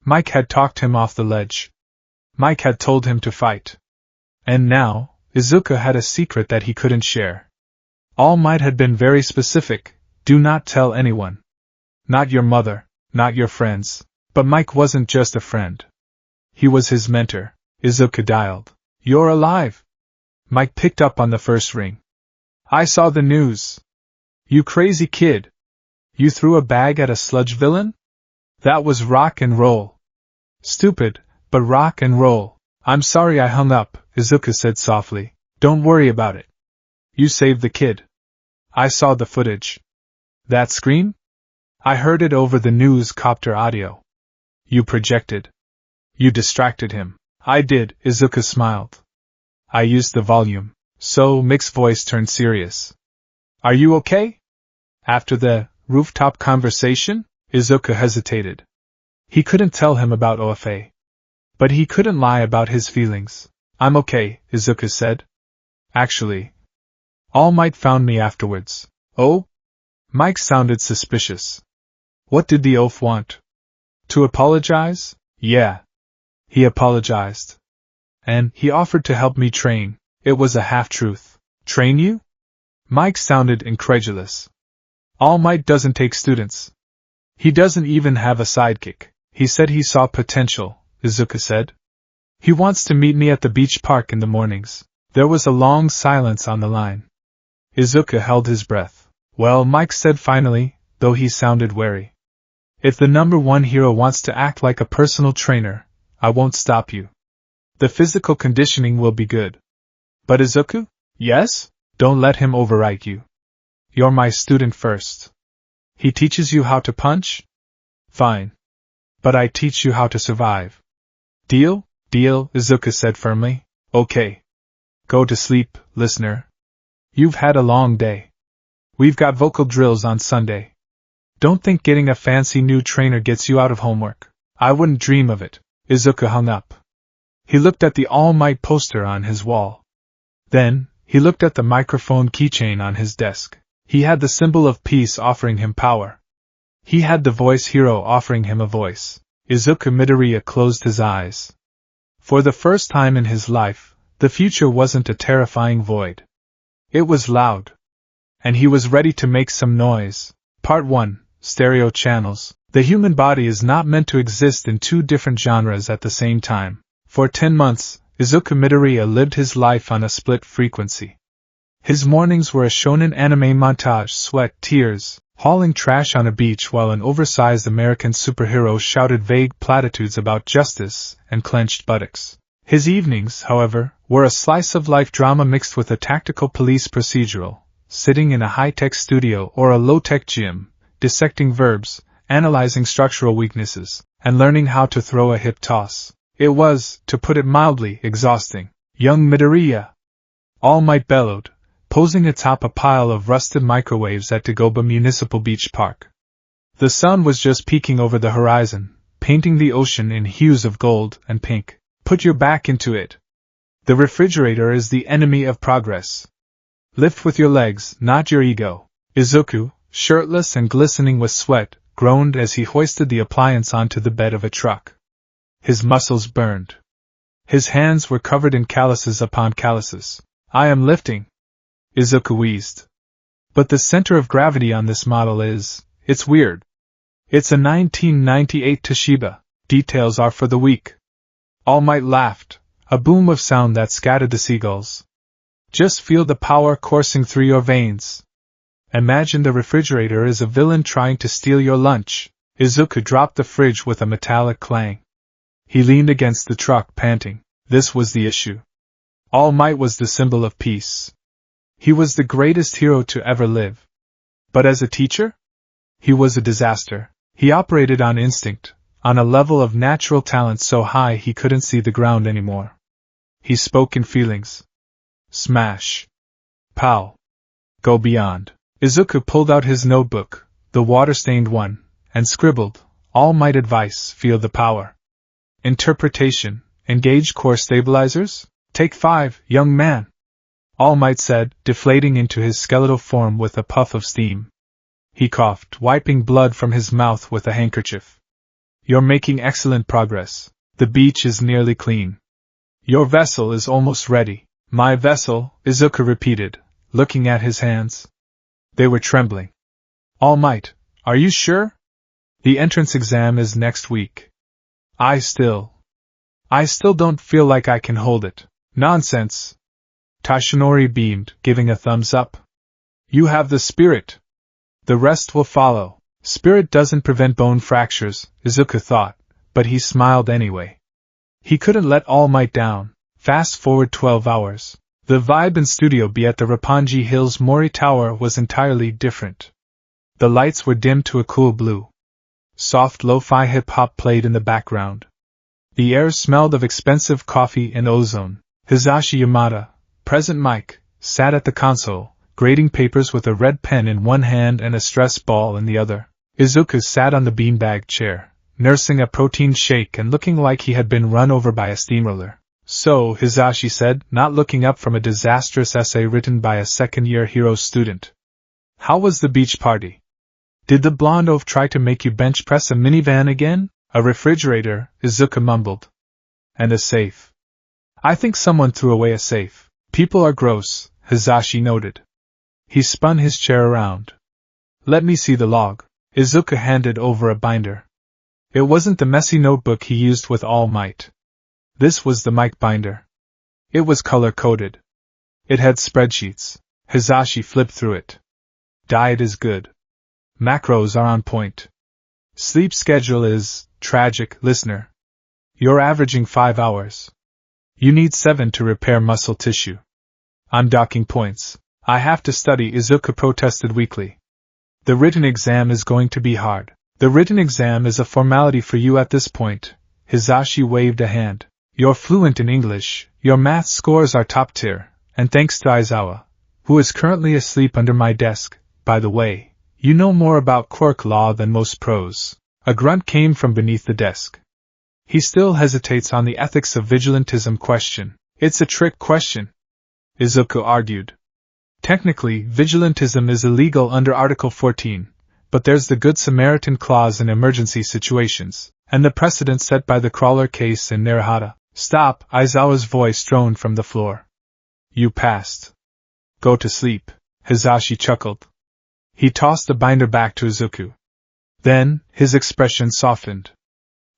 Mike had talked him off the ledge. Mike had told him to fight. And now, Izuku had a secret that he couldn't share. All Might had been very specific. Do not tell anyone. Not your mother, not your friends. But Mike wasn't just a friend. He was his mentor. Izuku dialed. You're alive! Mike picked up on the first ring. I saw the news. You crazy kid. You threw a bag at a sludge villain? That was rock and roll. Stupid, but rock and roll. I'm sorry I hung up, Izuku said softly. Don't worry about it. You saved the kid. I saw the footage. That scream? I heard it over the news copter audio. You projected. You distracted him. I did, Izuku smiled. I used the volume. So Mick's voice turned serious. Are you okay? After the rooftop conversation? Izuku hesitated. He couldn't tell him about OFA. But he couldn't lie about his feelings. I'm okay, Izuku said. Actually, All Might found me afterwards. Oh? Mike sounded suspicious. What did the oaf want? To apologize? Yeah. He apologized. And he offered to help me train. It was a half-truth. Train you? Mike sounded incredulous. All Might doesn't take students. He doesn't even have a sidekick. He said he saw potential, Izuku said. He wants to meet me at the beach park in the mornings. There was a long silence on the line. Izuku held his breath. Well, Mike said finally, though he sounded wary. If the number one hero wants to act like a personal trainer, I won't stop you. The physical conditioning will be good. But Izuku? Yes? Don't let him overwrite you. You're my student first. He teaches you how to punch? Fine. But I teach you how to survive. Deal? Deal, Izuku said firmly. Okay. Go to sleep, listener. You've had a long day. We've got vocal drills on Sunday. Don't think getting a fancy new trainer gets you out of homework. I wouldn't dream of it. Izuku hung up. He looked at the All Might poster on his wall. Then, he looked at the microphone keychain on his desk. He had the symbol of peace offering him power. He had the voice hero offering him a voice. Izuku Midoriya closed his eyes. For the first time in his life, the future wasn't a terrifying void. It was loud. And he was ready to make some noise. Part 1. Stereo channels. The human body is not meant to exist in two different genres at the same time. For 10 months, Izuku Midoriya lived his life on a split frequency. His mornings were a shonen anime montage, sweat, tears, hauling trash on a beach while an oversized American superhero shouted vague platitudes about justice and clenched buttocks. His evenings, however, were a slice-of-life drama mixed with a tactical police procedural, sitting in a high-tech studio or a low-tech gym, dissecting verbs, analyzing structural weaknesses, and learning how to throw a hip toss. It was, to put it mildly, exhausting. Young Midoriya! All Might bellowed, posing atop a pile of rusted microwaves at Dagoba Municipal Beach Park. The sun was just peeking over the horizon, painting the ocean in hues of gold and pink. Put your back into it. The refrigerator is the enemy of progress. Lift with your legs, not your ego. Izuku, shirtless and glistening with sweat, groaned as he hoisted the appliance onto the bed of a truck. His muscles burned. His hands were covered in calluses upon calluses. I am lifting. Izuku wheezed. But the center of gravity on this model it's weird. It's a 1998 Toshiba. Details are for the weak. All Might laughed, a boom of sound that scattered the seagulls. Just feel the power coursing through your veins. Imagine the refrigerator is a villain trying to steal your lunch. Izuku dropped the fridge with a metallic clang. He leaned against the truck, panting. This was the issue. All Might was the symbol of peace. He was the greatest hero to ever live. But as a teacher? He was a disaster. He operated on instinct, on a level of natural talent so high he couldn't see the ground anymore. He spoke in feelings. Smash. Pow. Go beyond. Izuku pulled out his notebook, the water-stained one, and scribbled, All Might advice, feel the power. Interpretation, engage core stabilizers? Take 5, young man. All Might said, deflating into his skeletal form with a puff of steam. He coughed, wiping blood from his mouth with a handkerchief. You're making excellent progress. The beach is nearly clean. Your vessel is almost ready. My vessel, Izuku repeated, looking at his hands. They were trembling. All Might, are you sure? The entrance exam is next week. I still don't feel like I can hold it. Nonsense. Tashinori beamed, giving a thumbs up. You have the spirit. The rest will follow. Spirit doesn't prevent bone fractures, Izuku thought, but he smiled anyway. He couldn't let All Might down. Fast forward 12 hours. The vibe in Studio B at the Roppongi Hills Mori Tower was entirely different. The lights were dimmed to a cool blue. Soft lo-fi hip-hop played in the background. The air smelled of expensive coffee and ozone. Hisashi Yamada, present Mike, sat at the console, grading papers with a red pen in one hand and a stress ball in the other. Izuku sat on the beanbag chair, nursing a protein shake and looking like he had been run over by a steamroller. So, Hisashi said, not looking up from a disastrous essay written by a second-year hero student. How was the beach party? Did the blonde oaf try to make you bench press a minivan again? A refrigerator, Izuku mumbled. And a safe. I think someone threw away a safe. People are gross, Hisashi noted. He spun his chair around. Let me see the log. Izuku handed over a binder. It wasn't the messy notebook he used with All Might. This was the Mike binder. It was color-coded. It had spreadsheets. Hisashi flipped through it. Diet is good. Macros are on point. Sleep schedule is tragic, listener. You're averaging 5 hours. You need 7 to repair muscle tissue. I'm docking points. I have to study, Izuku protested weakly. The written exam is going to be hard. The written exam is a formality for you at this point. Hisashi waved a hand. You're fluent in English, your math scores are top tier, and thanks to Aizawa, who is currently asleep under my desk, by the way, you know more about quirk law than most pros. A grunt came from beneath the desk. He still hesitates on the ethics of vigilantism question. It's a trick question, Izuku argued. Technically, vigilantism is illegal under Article 14, but there's the Good Samaritan clause in emergency situations, and the precedent set by the Crawler case in Narahata. Stop, Aizawa's voice droned from the floor. You passed. Go to sleep, Hisashi chuckled. He tossed the binder back to Izuku. Then, his expression softened.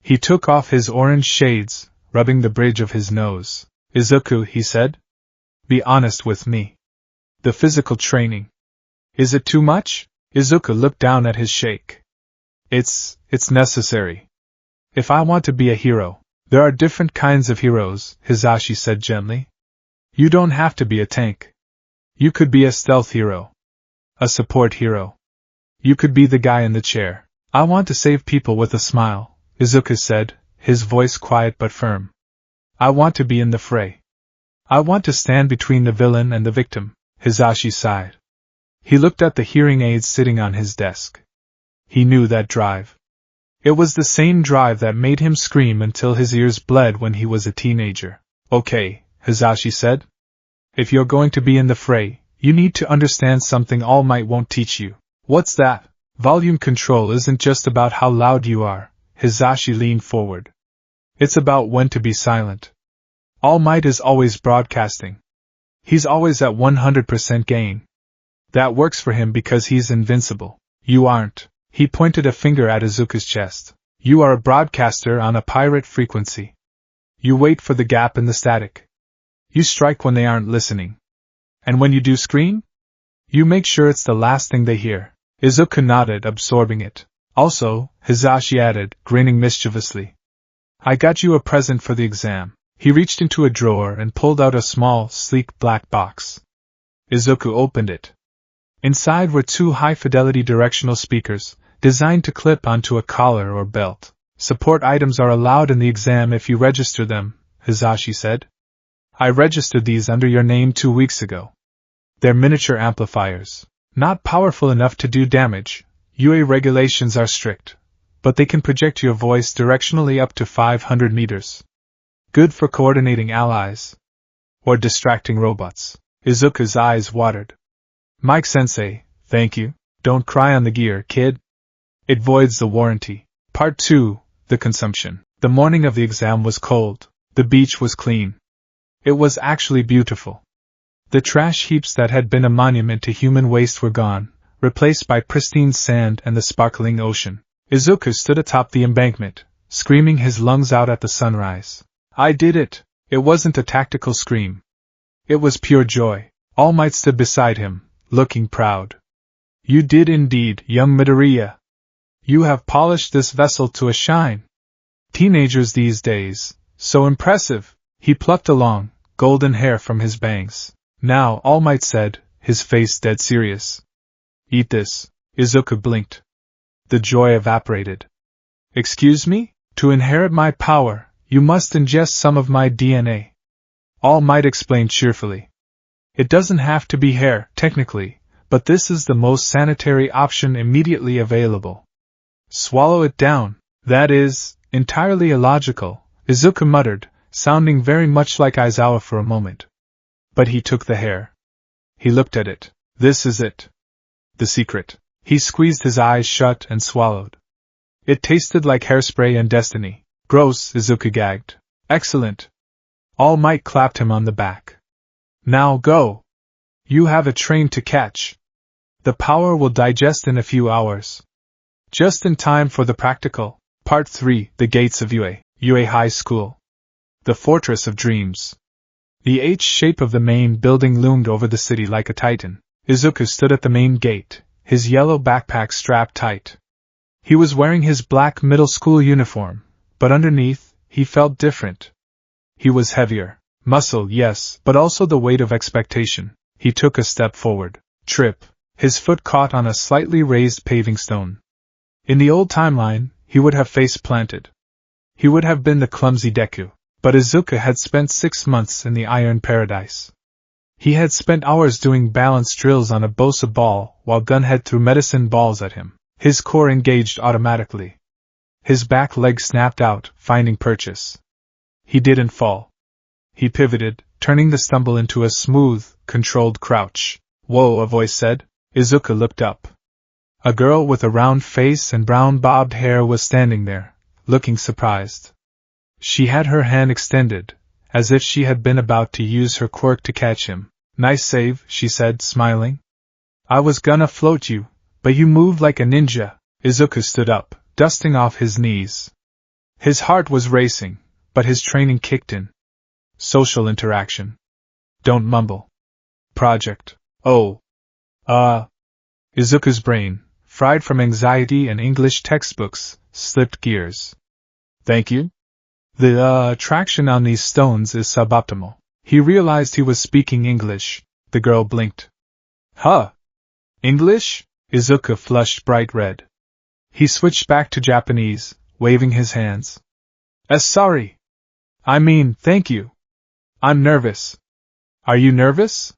He took off his orange shades, rubbing the bridge of his nose. Izuku, he said. Be honest with me. The physical training. Is it too much? Izuku looked down at his shake. It's necessary. If I want to be a hero, there are different kinds of heroes, Hisashi said gently. You don't have to be a tank. You could be a stealth hero. A support hero. You could be the guy in the chair. I want to save people with a smile, Izuku said, his voice quiet but firm. I want to be in the fray. I want to stand between the villain and the victim, Hisashi sighed. He looked at the hearing aids sitting on his desk. He knew that drive. It was the same drive that made him scream until his ears bled when he was a teenager. Okay, Hisashi said. If you're going to be in the fray, you need to understand something All Might won't teach you. What's that? Volume control isn't just about how loud you are, Hisashi leaned forward. It's about when to be silent. All Might is always broadcasting. He's always at 100% gain. That works for him because he's invincible. You aren't. He pointed a finger at Izuku's chest. You are a broadcaster on a pirate frequency. You wait for the gap in the static. You strike when they aren't listening. And when you do scream? You make sure it's the last thing they hear. Izuku nodded, absorbing it. Also, Hisashi added, grinning mischievously. I got you a present for the exam. He reached into a drawer and pulled out a small, sleek black box. Izuku opened it. Inside were 2 high-fidelity directional speakers, designed to clip onto a collar or belt. Support items are allowed in the exam if you register them, Hisashi said. I registered these under your name 2 weeks ago. They're miniature amplifiers. Not powerful enough to do damage. UA regulations are strict, but they can project your voice directionally up to 500 meters. Good for coordinating allies. Or distracting robots. Izuku's eyes watered. Mike-sensei, thank you. Don't cry on the gear, kid. It voids the warranty. Part 2, the consumption. The morning of the exam was cold. The beach was clean. It was actually beautiful. The trash heaps that had been a monument to human waste were gone, replaced by pristine sand and the sparkling ocean. Izuku stood atop the embankment, screaming his lungs out at the sunrise. I did it! It wasn't a tactical scream. It was pure joy. All Might stood beside him, looking proud. You did indeed, young Midoriya. You have polished this vessel to a shine. Teenagers these days, so impressive. He plucked a long, golden hair from his bangs. Now, All Might said, his face dead serious. Eat this. Izuku blinked. The joy evaporated. Excuse me? To inherit my power, you must ingest some of my DNA. All Might explained cheerfully. It doesn't have to be hair, technically, but this is the most sanitary option immediately available. Swallow it down. That is, entirely illogical, Izuku muttered, sounding very much like Aizawa for a moment. But he took the hair. He looked at it. This is it. The secret. He squeezed his eyes shut and swallowed. It tasted like hairspray and destiny. Gross, Izuku gagged. Excellent. All Might clapped him on the back. Now go. You have a train to catch. The power will digest in a few hours. Just in time for the practical. Part 3, The Gates of Ue High School. The Fortress of Dreams. The H-shape of the main building loomed over the city like a titan. Izuku stood at the main gate, his yellow backpack strapped tight. He was wearing his black middle school uniform, but underneath, he felt different. He was heavier. Muscle, yes, but also the weight of expectation. He took a step forward. Trip. His foot caught on a slightly raised paving stone. In the old timeline, he would have face planted. He would have been the clumsy Deku. But Izuku had spent 6 months in the Iron Paradise. He had spent hours doing balance drills on a Bosa ball while Gunhead threw medicine balls at him. His core engaged automatically. His back leg snapped out, finding purchase. He didn't fall. He pivoted, turning the stumble into a smooth, controlled crouch. Whoa, a voice said. Izuku looked up. A girl with a round face and brown bobbed hair was standing there, looking surprised. She had her hand extended, as if she had been about to use her quirk to catch him. Nice save, she said, smiling. I was gonna float you, but you moved like a ninja. Izuku stood up, dusting off his knees. His heart was racing, but his training kicked in. Social interaction. Don't mumble. Project. Oh. Izuku's brain, fried from anxiety and English textbooks, slipped gears. Thank you? The traction on these stones is suboptimal. He realized he was speaking English. The girl blinked. Huh? English? Izuku flushed bright red. He switched back to Japanese, waving his hands. Sorry. I mean, thank you. I'm nervous. Are you nervous?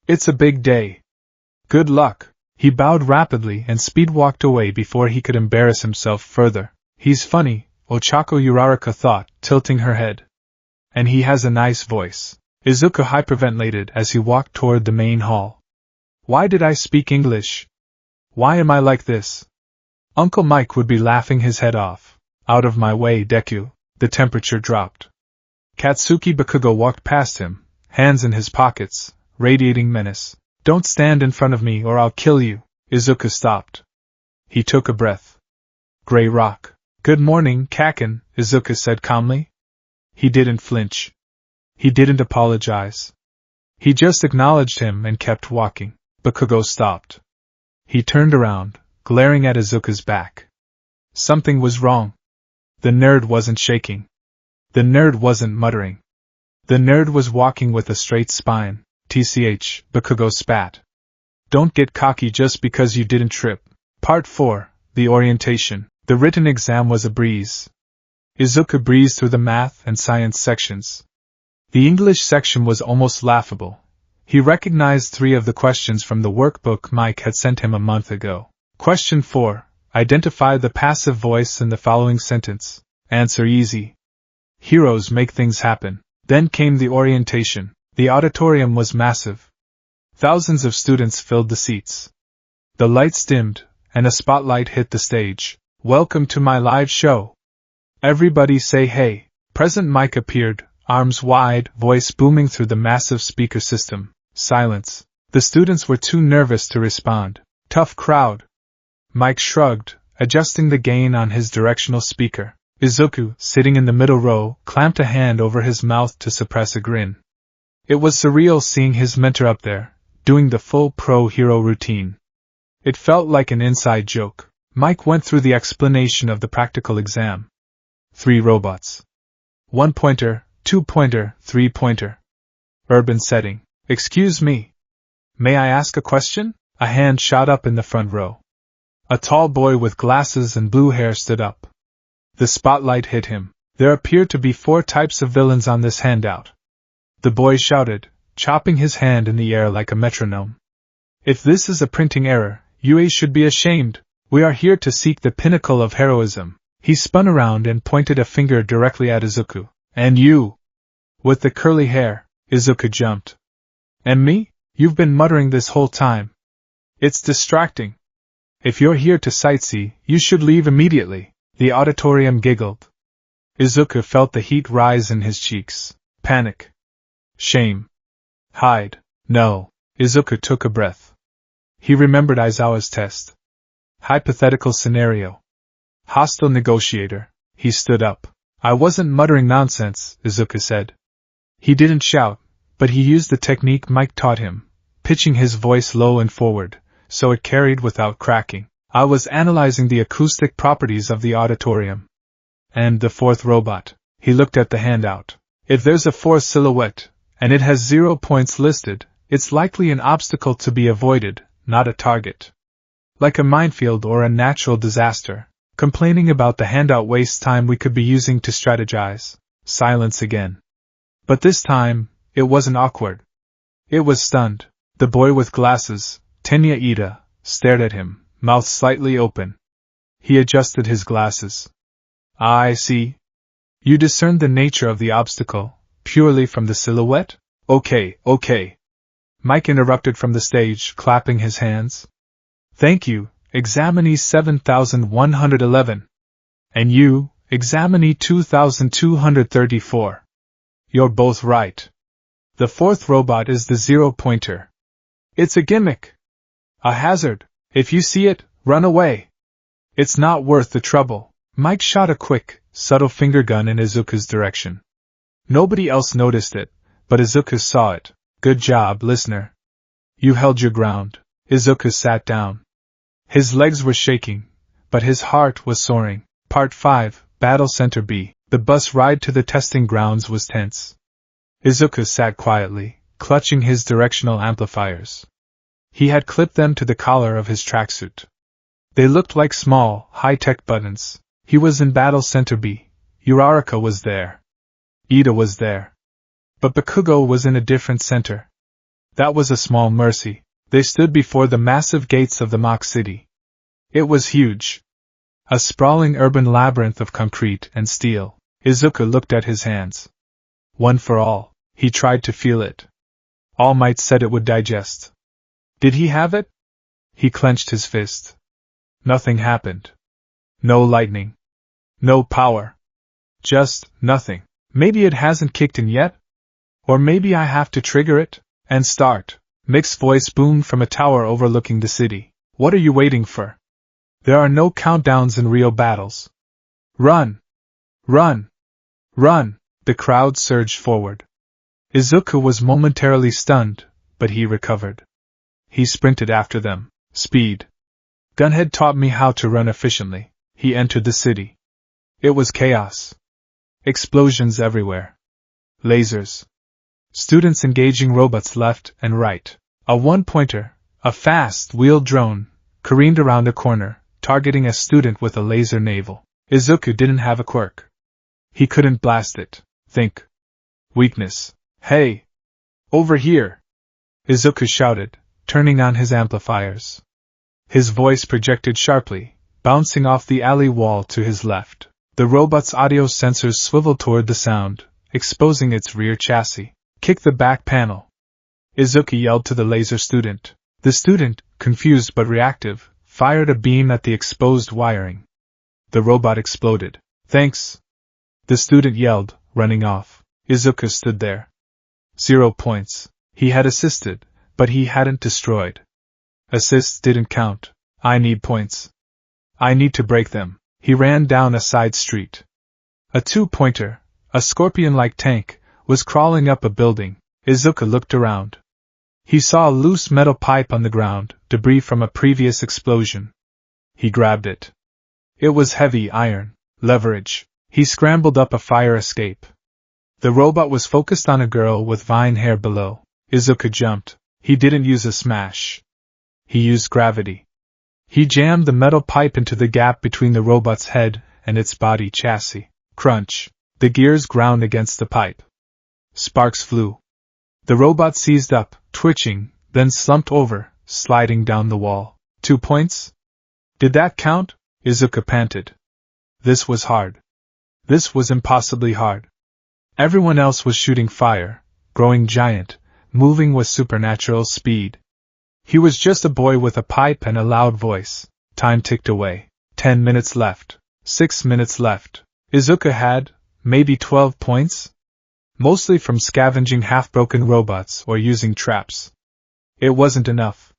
It's a big day. Good luck. He bowed rapidly and speed-walked away before he could embarrass himself further. He's funny, Ochako Uraraka thought, tilting her head. And he has a nice voice. Izuku hyperventilated as he walked toward the main hall. Why did I speak English? Why am I like this? Uncle Mike would be laughing his head off. Out of my way, Deku. The temperature dropped. Katsuki Bakugo walked past him, hands in his pockets, radiating menace. Don't stand in front of me or I'll kill you. Izuku stopped. He took a breath. Gray rock. Good morning, Kaken, Izuku said calmly. He didn't flinch. He didn't apologize. He just acknowledged him and kept walking. Bakugo stopped. He turned around, glaring at Izuku's back. Something was wrong. The nerd wasn't shaking. The nerd wasn't muttering. The nerd was walking with a straight spine. TCH, Bakugo spat. Don't get cocky just because you didn't trip. Part 4, The Orientation. The written exam was a breeze. Izuku breezed through the math and science sections. The English section was almost laughable. He recognized 3 of the questions from the workbook Mike had sent him a month ago. Question 4. Identify the passive voice in the following sentence. Answer easy. Heroes make things happen. Then came the orientation. The auditorium was massive. Thousands of students filled the seats. The lights dimmed, and a spotlight hit the stage. Welcome to my live show. Everybody say hey. Present Mike appeared, arms wide, voice booming through the massive speaker system. Silence. The students were too nervous to respond. Tough crowd. Mike shrugged, adjusting the gain on his directional speaker. Izuku, sitting in the middle row, clamped a hand over his mouth to suppress a grin. It was surreal seeing his mentor up there, doing the full pro-hero routine. It felt like an inside joke. Mike went through the explanation of the practical exam. 3 robots. 1-pointer, 2-pointer, 3-pointer. Urban setting. Excuse me. May I ask a question? A hand shot up in the front row. A tall boy with glasses and blue hair stood up. The spotlight hit him. There appeared to be 4 types of villains on this handout. The boy shouted, chopping his hand in the air like a metronome. If this is a printing error, UA should be ashamed. We are here to seek the pinnacle of heroism. He spun around and pointed a finger directly at Izuku. And you! With the curly hair, Izuku jumped. And me? You've been muttering this whole time. It's distracting. If you're here to sightsee, you should leave immediately. The auditorium giggled. Izuku felt the heat rise in his cheeks. Panic. Shame. Hide. No. Izuku took a breath. He remembered Aizawa's test. Hypothetical scenario. Hostile negotiator. He stood up. I wasn't muttering nonsense, Izuku said. He didn't shout, but he used the technique Mike taught him, pitching his voice low and forward, so it carried without cracking. I was analyzing the acoustic properties of the auditorium. And the 4th robot. He looked at the handout. If there's a 4th silhouette, and it has 0 points listed, it's likely an obstacle to be avoided, not a target. Like a minefield or a natural disaster. Complaining about the handout wastes time we could be using to strategize. Silence again. But this time, it wasn't awkward. It was stunned. The boy with glasses, Tenya Ida, stared at him, mouth slightly open. He adjusted his glasses. I see. You discerned the nature of the obstacle, purely from the silhouette? Okay. Mike interrupted from the stage, clapping his hands. Thank you, examinee 7111. And you, examinee 2234. You're both right. The 4th robot is the 0-pointer. It's a gimmick. A hazard. If you see it, run away. It's not worth the trouble. Mike shot a quick, subtle finger gun in Izuku's direction. Nobody else noticed it, but Izuku saw it. Good job, listener. You held your ground. Izuku sat down. His legs were shaking, but his heart was soaring. Part 5, Battle Center B. The bus ride to the testing grounds was tense. Izuku sat quietly, clutching his directional amplifiers. He had clipped them to the collar of his tracksuit. They looked like small, high-tech buttons. He was in Battle Center B. Uraraka was there. Ida was there. But Bakugo was in a different center. That was a small mercy. They stood before the massive gates of the mock city. It was huge. A sprawling urban labyrinth of concrete and steel. Izuku looked at his hands. One for all. He tried to feel it. All Might said it would digest. Did he have it? He clenched his fist. Nothing happened. No lightning. No power. Just nothing. Maybe it hasn't kicked in yet? Or maybe I have to trigger it? And start. Mick's voice boomed from a tower overlooking the city. What are you waiting for? There are no countdowns in real battles. Run! Run! Run! The crowd surged forward. Izuku was momentarily stunned, but he recovered. He sprinted after them. Speed. Gunhead taught me how to run efficiently. He entered the city. It was chaos. Explosions everywhere. Lasers. Students engaging robots left and right. A 1-pointer, a fast-wheeled drone, careened around a corner, targeting a student with a laser navel. Izuku didn't have a quirk. He couldn't blast it. Think. Weakness. Hey! Over here! Izuku shouted, turning on his amplifiers. His voice projected sharply, bouncing off the alley wall to his left. The robot's audio sensors swiveled toward the sound, exposing its rear chassis. Kick the back panel. Izuku yelled to the laser student. The student, confused but reactive, fired a beam at the exposed wiring. The robot exploded. Thanks! The student yelled, running off. Izuku stood there. 0 points. He had assisted, but he hadn't destroyed. Assists didn't count. I need points. I need to break them. He ran down a side street. A two-pointer, a scorpion-like tank, was crawling up a building. Izuku looked around. He saw a loose metal pipe on the ground, debris from a previous explosion. He grabbed it. It was heavy iron. Leverage. He scrambled up a fire escape. The robot was focused on a girl with vine hair below. Izuku jumped. He didn't use a smash. He used gravity. He jammed the metal pipe into the gap between the robot's head and its body chassis. Crunch. The gears ground against the pipe. Sparks flew. The robot seized up, twitching, then slumped over, sliding down the wall. 2 points? Did that count? Izuku panted. This was hard. This was impossibly hard. Everyone else was shooting fire, growing giant, moving with supernatural speed. He was just a boy with a pipe and a loud voice. Time ticked away. 10 minutes left. 6 minutes left. Izuku had, maybe 12 points? Mostly from scavenging half-broken robots or using traps. It wasn't enough.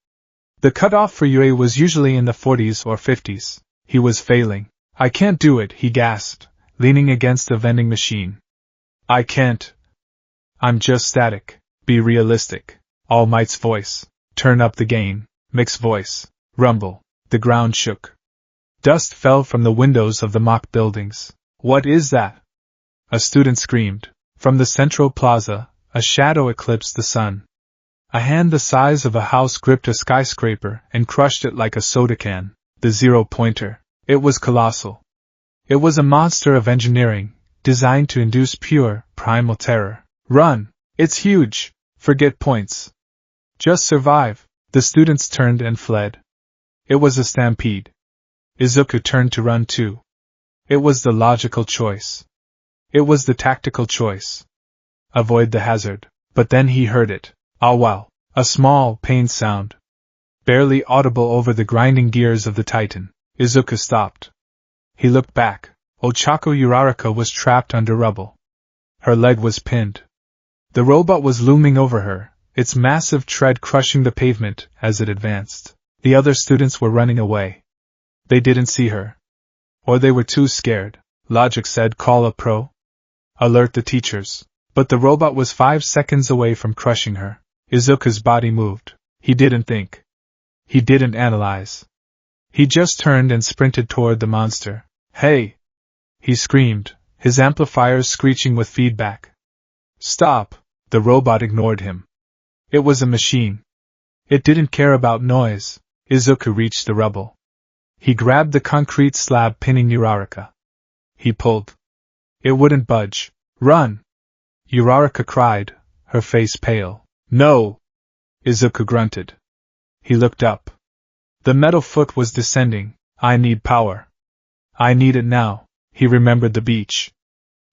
The cutoff for Yue was usually in the 40s or 50s. He was failing. I can't do it, he gasped, leaning against the vending machine. I can't. I'm just static. Be realistic. All Might's voice. Turn up the gain. Mick's voice. Rumble. The ground shook. Dust fell from the windows of the mock buildings. What is that? A student screamed. From the central plaza, a shadow eclipsed the sun. A hand the size of a house gripped a skyscraper and crushed it like a soda can. The 0-pointer. It was colossal. It was a monster of engineering, designed to induce pure, primal terror. Run! It's huge! Forget points. Just survive. The students turned and fled. It was a stampede. Izuku turned to run too. It was the logical choice. It was the tactical choice. Avoid the hazard. But then he heard it. Ah wow. A small, pained sound. Barely audible over the grinding gears of the Titan. Izuku stopped. He looked back. Ochako Uraraka was trapped under rubble. Her leg was pinned. The robot was looming over her, its massive tread crushing the pavement as it advanced. The other students were running away. They didn't see her. Or they were too scared. Logic said call a pro. Alert the teachers. But the robot was 5 seconds away from crushing her. Izuku's body moved. He didn't think. He didn't analyze. He just turned and sprinted toward the monster. Hey! He screamed, his amplifiers screeching with feedback. Stop! The robot ignored him. It was a machine. It didn't care about noise. Izuku reached the rubble. He grabbed the concrete slab pinning Uraraka. He pulled. It wouldn't budge. Run! Uraraka cried, her face pale. No! Izuku grunted. He looked up. The metal foot was descending. I need power. I need it now. He remembered the beach.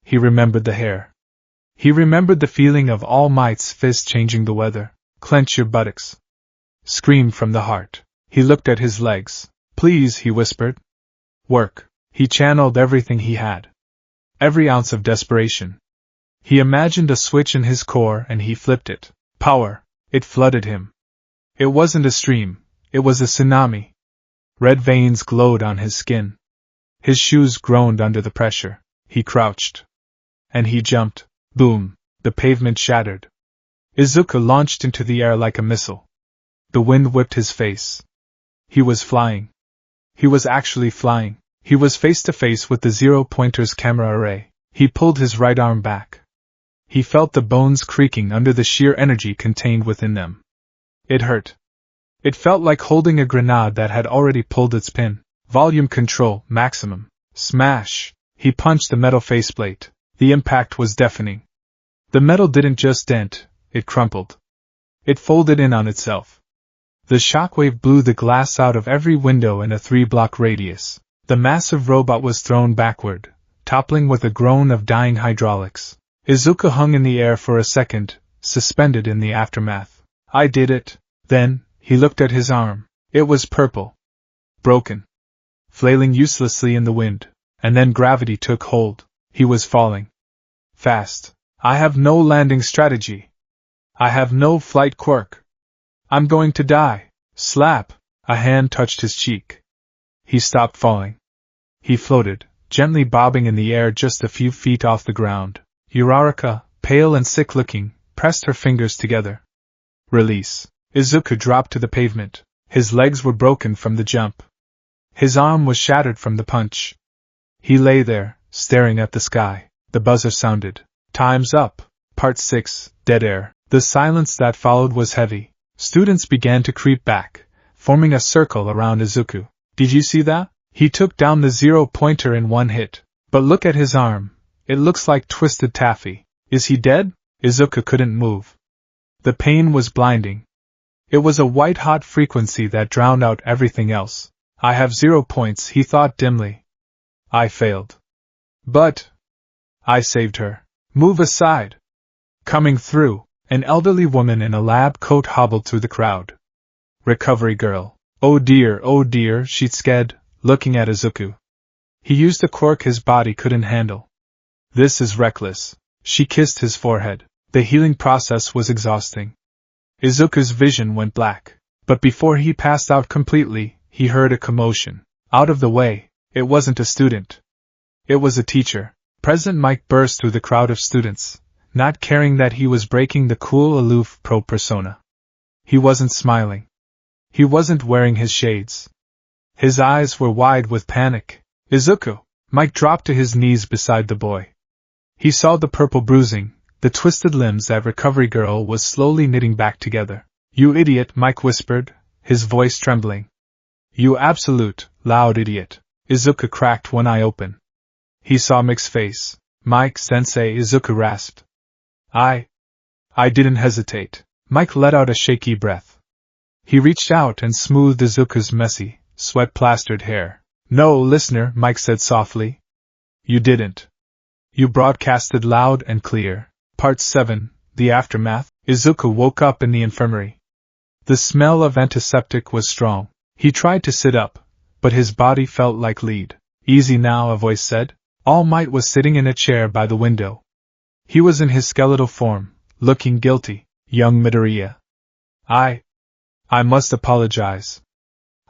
He remembered the hair. He remembered the feeling of All Might's fist changing the weather. Clench your buttocks. Scream from the heart. He looked at his legs. Please, he whispered. Work. He channeled everything he had. Every ounce of desperation. He imagined a switch in his core and he flipped it. Power. It flooded him. It wasn't a stream. It was a tsunami. Red veins glowed on his skin. His shoes groaned under the pressure. He crouched. And he jumped. Boom! The pavement shattered. Izuku launched into the air like a missile. The wind whipped his face. He was flying. He was actually flying. He was face to face with the 0-pointer's camera array. He pulled his right arm back. He felt the bones creaking under the sheer energy contained within them. It hurt. It felt like holding a grenade that had already pulled its pin. Volume control, maximum. Smash! He punched the metal faceplate. The impact was deafening. The metal didn't just dent, it crumpled. It folded in on itself. The shockwave blew the glass out of every window in a 3-block radius. The massive robot was thrown backward, toppling with a groan of dying hydraulics. Izuku hung in the air for a second, suspended in the aftermath. I did it. Then, he looked at his arm. It was purple. Broken. Flailing uselessly in the wind. And then gravity took hold. He was falling. Fast. I have no landing strategy. I have no flight quirk. I'm going to die. Slap. A hand touched his cheek. He stopped falling. He floated, gently bobbing in the air just a few feet off the ground. Uraraka, pale and sick-looking, pressed her fingers together. Release. Izuku dropped to the pavement. His legs were broken from the jump. His arm was shattered from the punch. He lay there, staring at the sky. The buzzer sounded. Time's up. Part 6, Dead Air. The silence that followed was heavy. Students began to creep back, forming a circle around Izuku. Did you see that? He took down the 0-pointer in one hit. But look at his arm. It looks like twisted taffy. Is he dead? Izuku couldn't move. The pain was blinding. It was a white-hot frequency that drowned out everything else. I have 0 points, he thought dimly. I failed. But I saved her. Move aside. Coming through, an elderly woman in a lab coat hobbled through the crowd. Recovery girl. Oh dear, she said, looking at Izuku. He used a quirk his body couldn't handle. This is reckless. She kissed his forehead. The healing process was exhausting. Izuku's vision went black. But before he passed out completely, he heard a commotion. Out of the way. It wasn't a student. It was a teacher. President Mike burst through the crowd of students, not caring that he was breaking the cool, aloof pro persona. He wasn't smiling. He wasn't wearing his shades. His eyes were wide with panic. Izuku! Mike dropped to his knees beside the boy. He saw the purple bruising, the twisted limbs that recovery girl was slowly knitting back together. You idiot, Mike whispered, his voice trembling. You absolute, loud idiot. Izuku cracked one eye open. He saw Mike's face. Mike-sensei, Izuku rasped. I didn't hesitate. Mike let out a shaky breath. He reached out and smoothed Izuku's messy, sweat-plastered hair. No, listener, Mike said softly. You didn't. You broadcasted loud and clear. Part 7, The Aftermath. Izuku woke up in the infirmary. The smell of antiseptic was strong. He tried to sit up, but his body felt like lead. Easy now, a voice said. All Might was sitting in a chair by the window. He was in his skeletal form, looking guilty. Young Midoriya. I must apologize.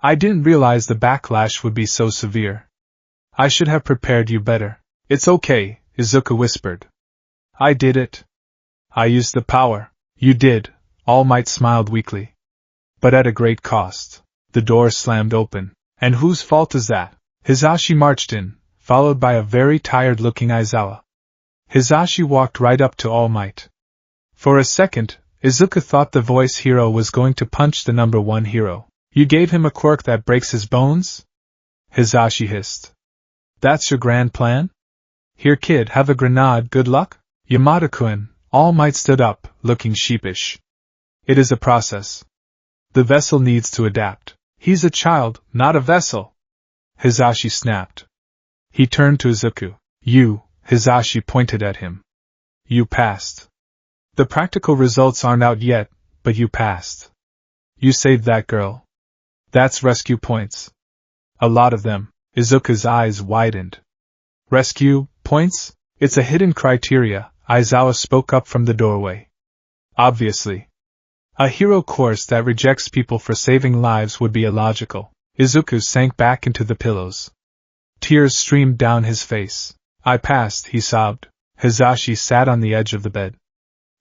I didn't realize the backlash would be so severe. I should have prepared you better. It's okay, Izuku whispered. I did it. I used the power. You did, All Might smiled weakly. But at a great cost. The door slammed open. And whose fault is that? Hisashi marched in, followed by a very tired-looking Aizawa. Hisashi walked right up to All Might. For a second, Izuku thought the voice hero was going to punch the number 1 hero. You gave him a quirk that breaks his bones? Hisashi hissed. That's your grand plan? Here kid, have a grenade, good luck? Yamada-kun, All Might stood up, looking sheepish. It is a process. The vessel needs to adapt. He's a child, not a vessel. Hisashi snapped. He turned to Izuku. You, Hisashi pointed at him. You passed. The practical results aren't out yet, but you passed. You saved that girl. That's rescue points. A lot of them. Izuku's eyes widened. Rescue points? It's a hidden criteria, Aizawa spoke up from the doorway. Obviously. A hero course that rejects people for saving lives would be illogical. Izuku sank back into the pillows. Tears streamed down his face. I passed, he sobbed. Hisashi sat on the edge of the bed.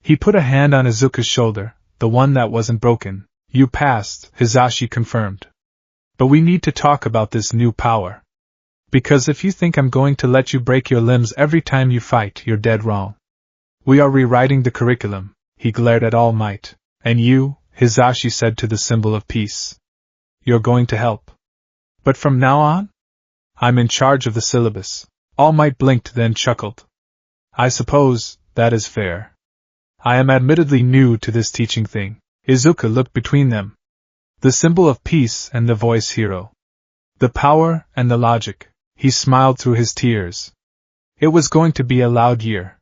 He put a hand on Izuku's shoulder, the one that wasn't broken. You passed, Hisashi confirmed. But we need to talk about this new power. Because if you think I'm going to let you break your limbs every time you fight, you're dead wrong. We are rewriting the curriculum. He glared at All Might. And you, Hisashi said to the symbol of peace. You're going to help. But from now on? I'm in charge of the syllabus. All Might blinked then chuckled. I suppose that is fair. I am admittedly new to this teaching thing. Izuku looked between them. The symbol of peace and the voice hero. The power and the logic. He smiled through his tears. It was going to be a loud year.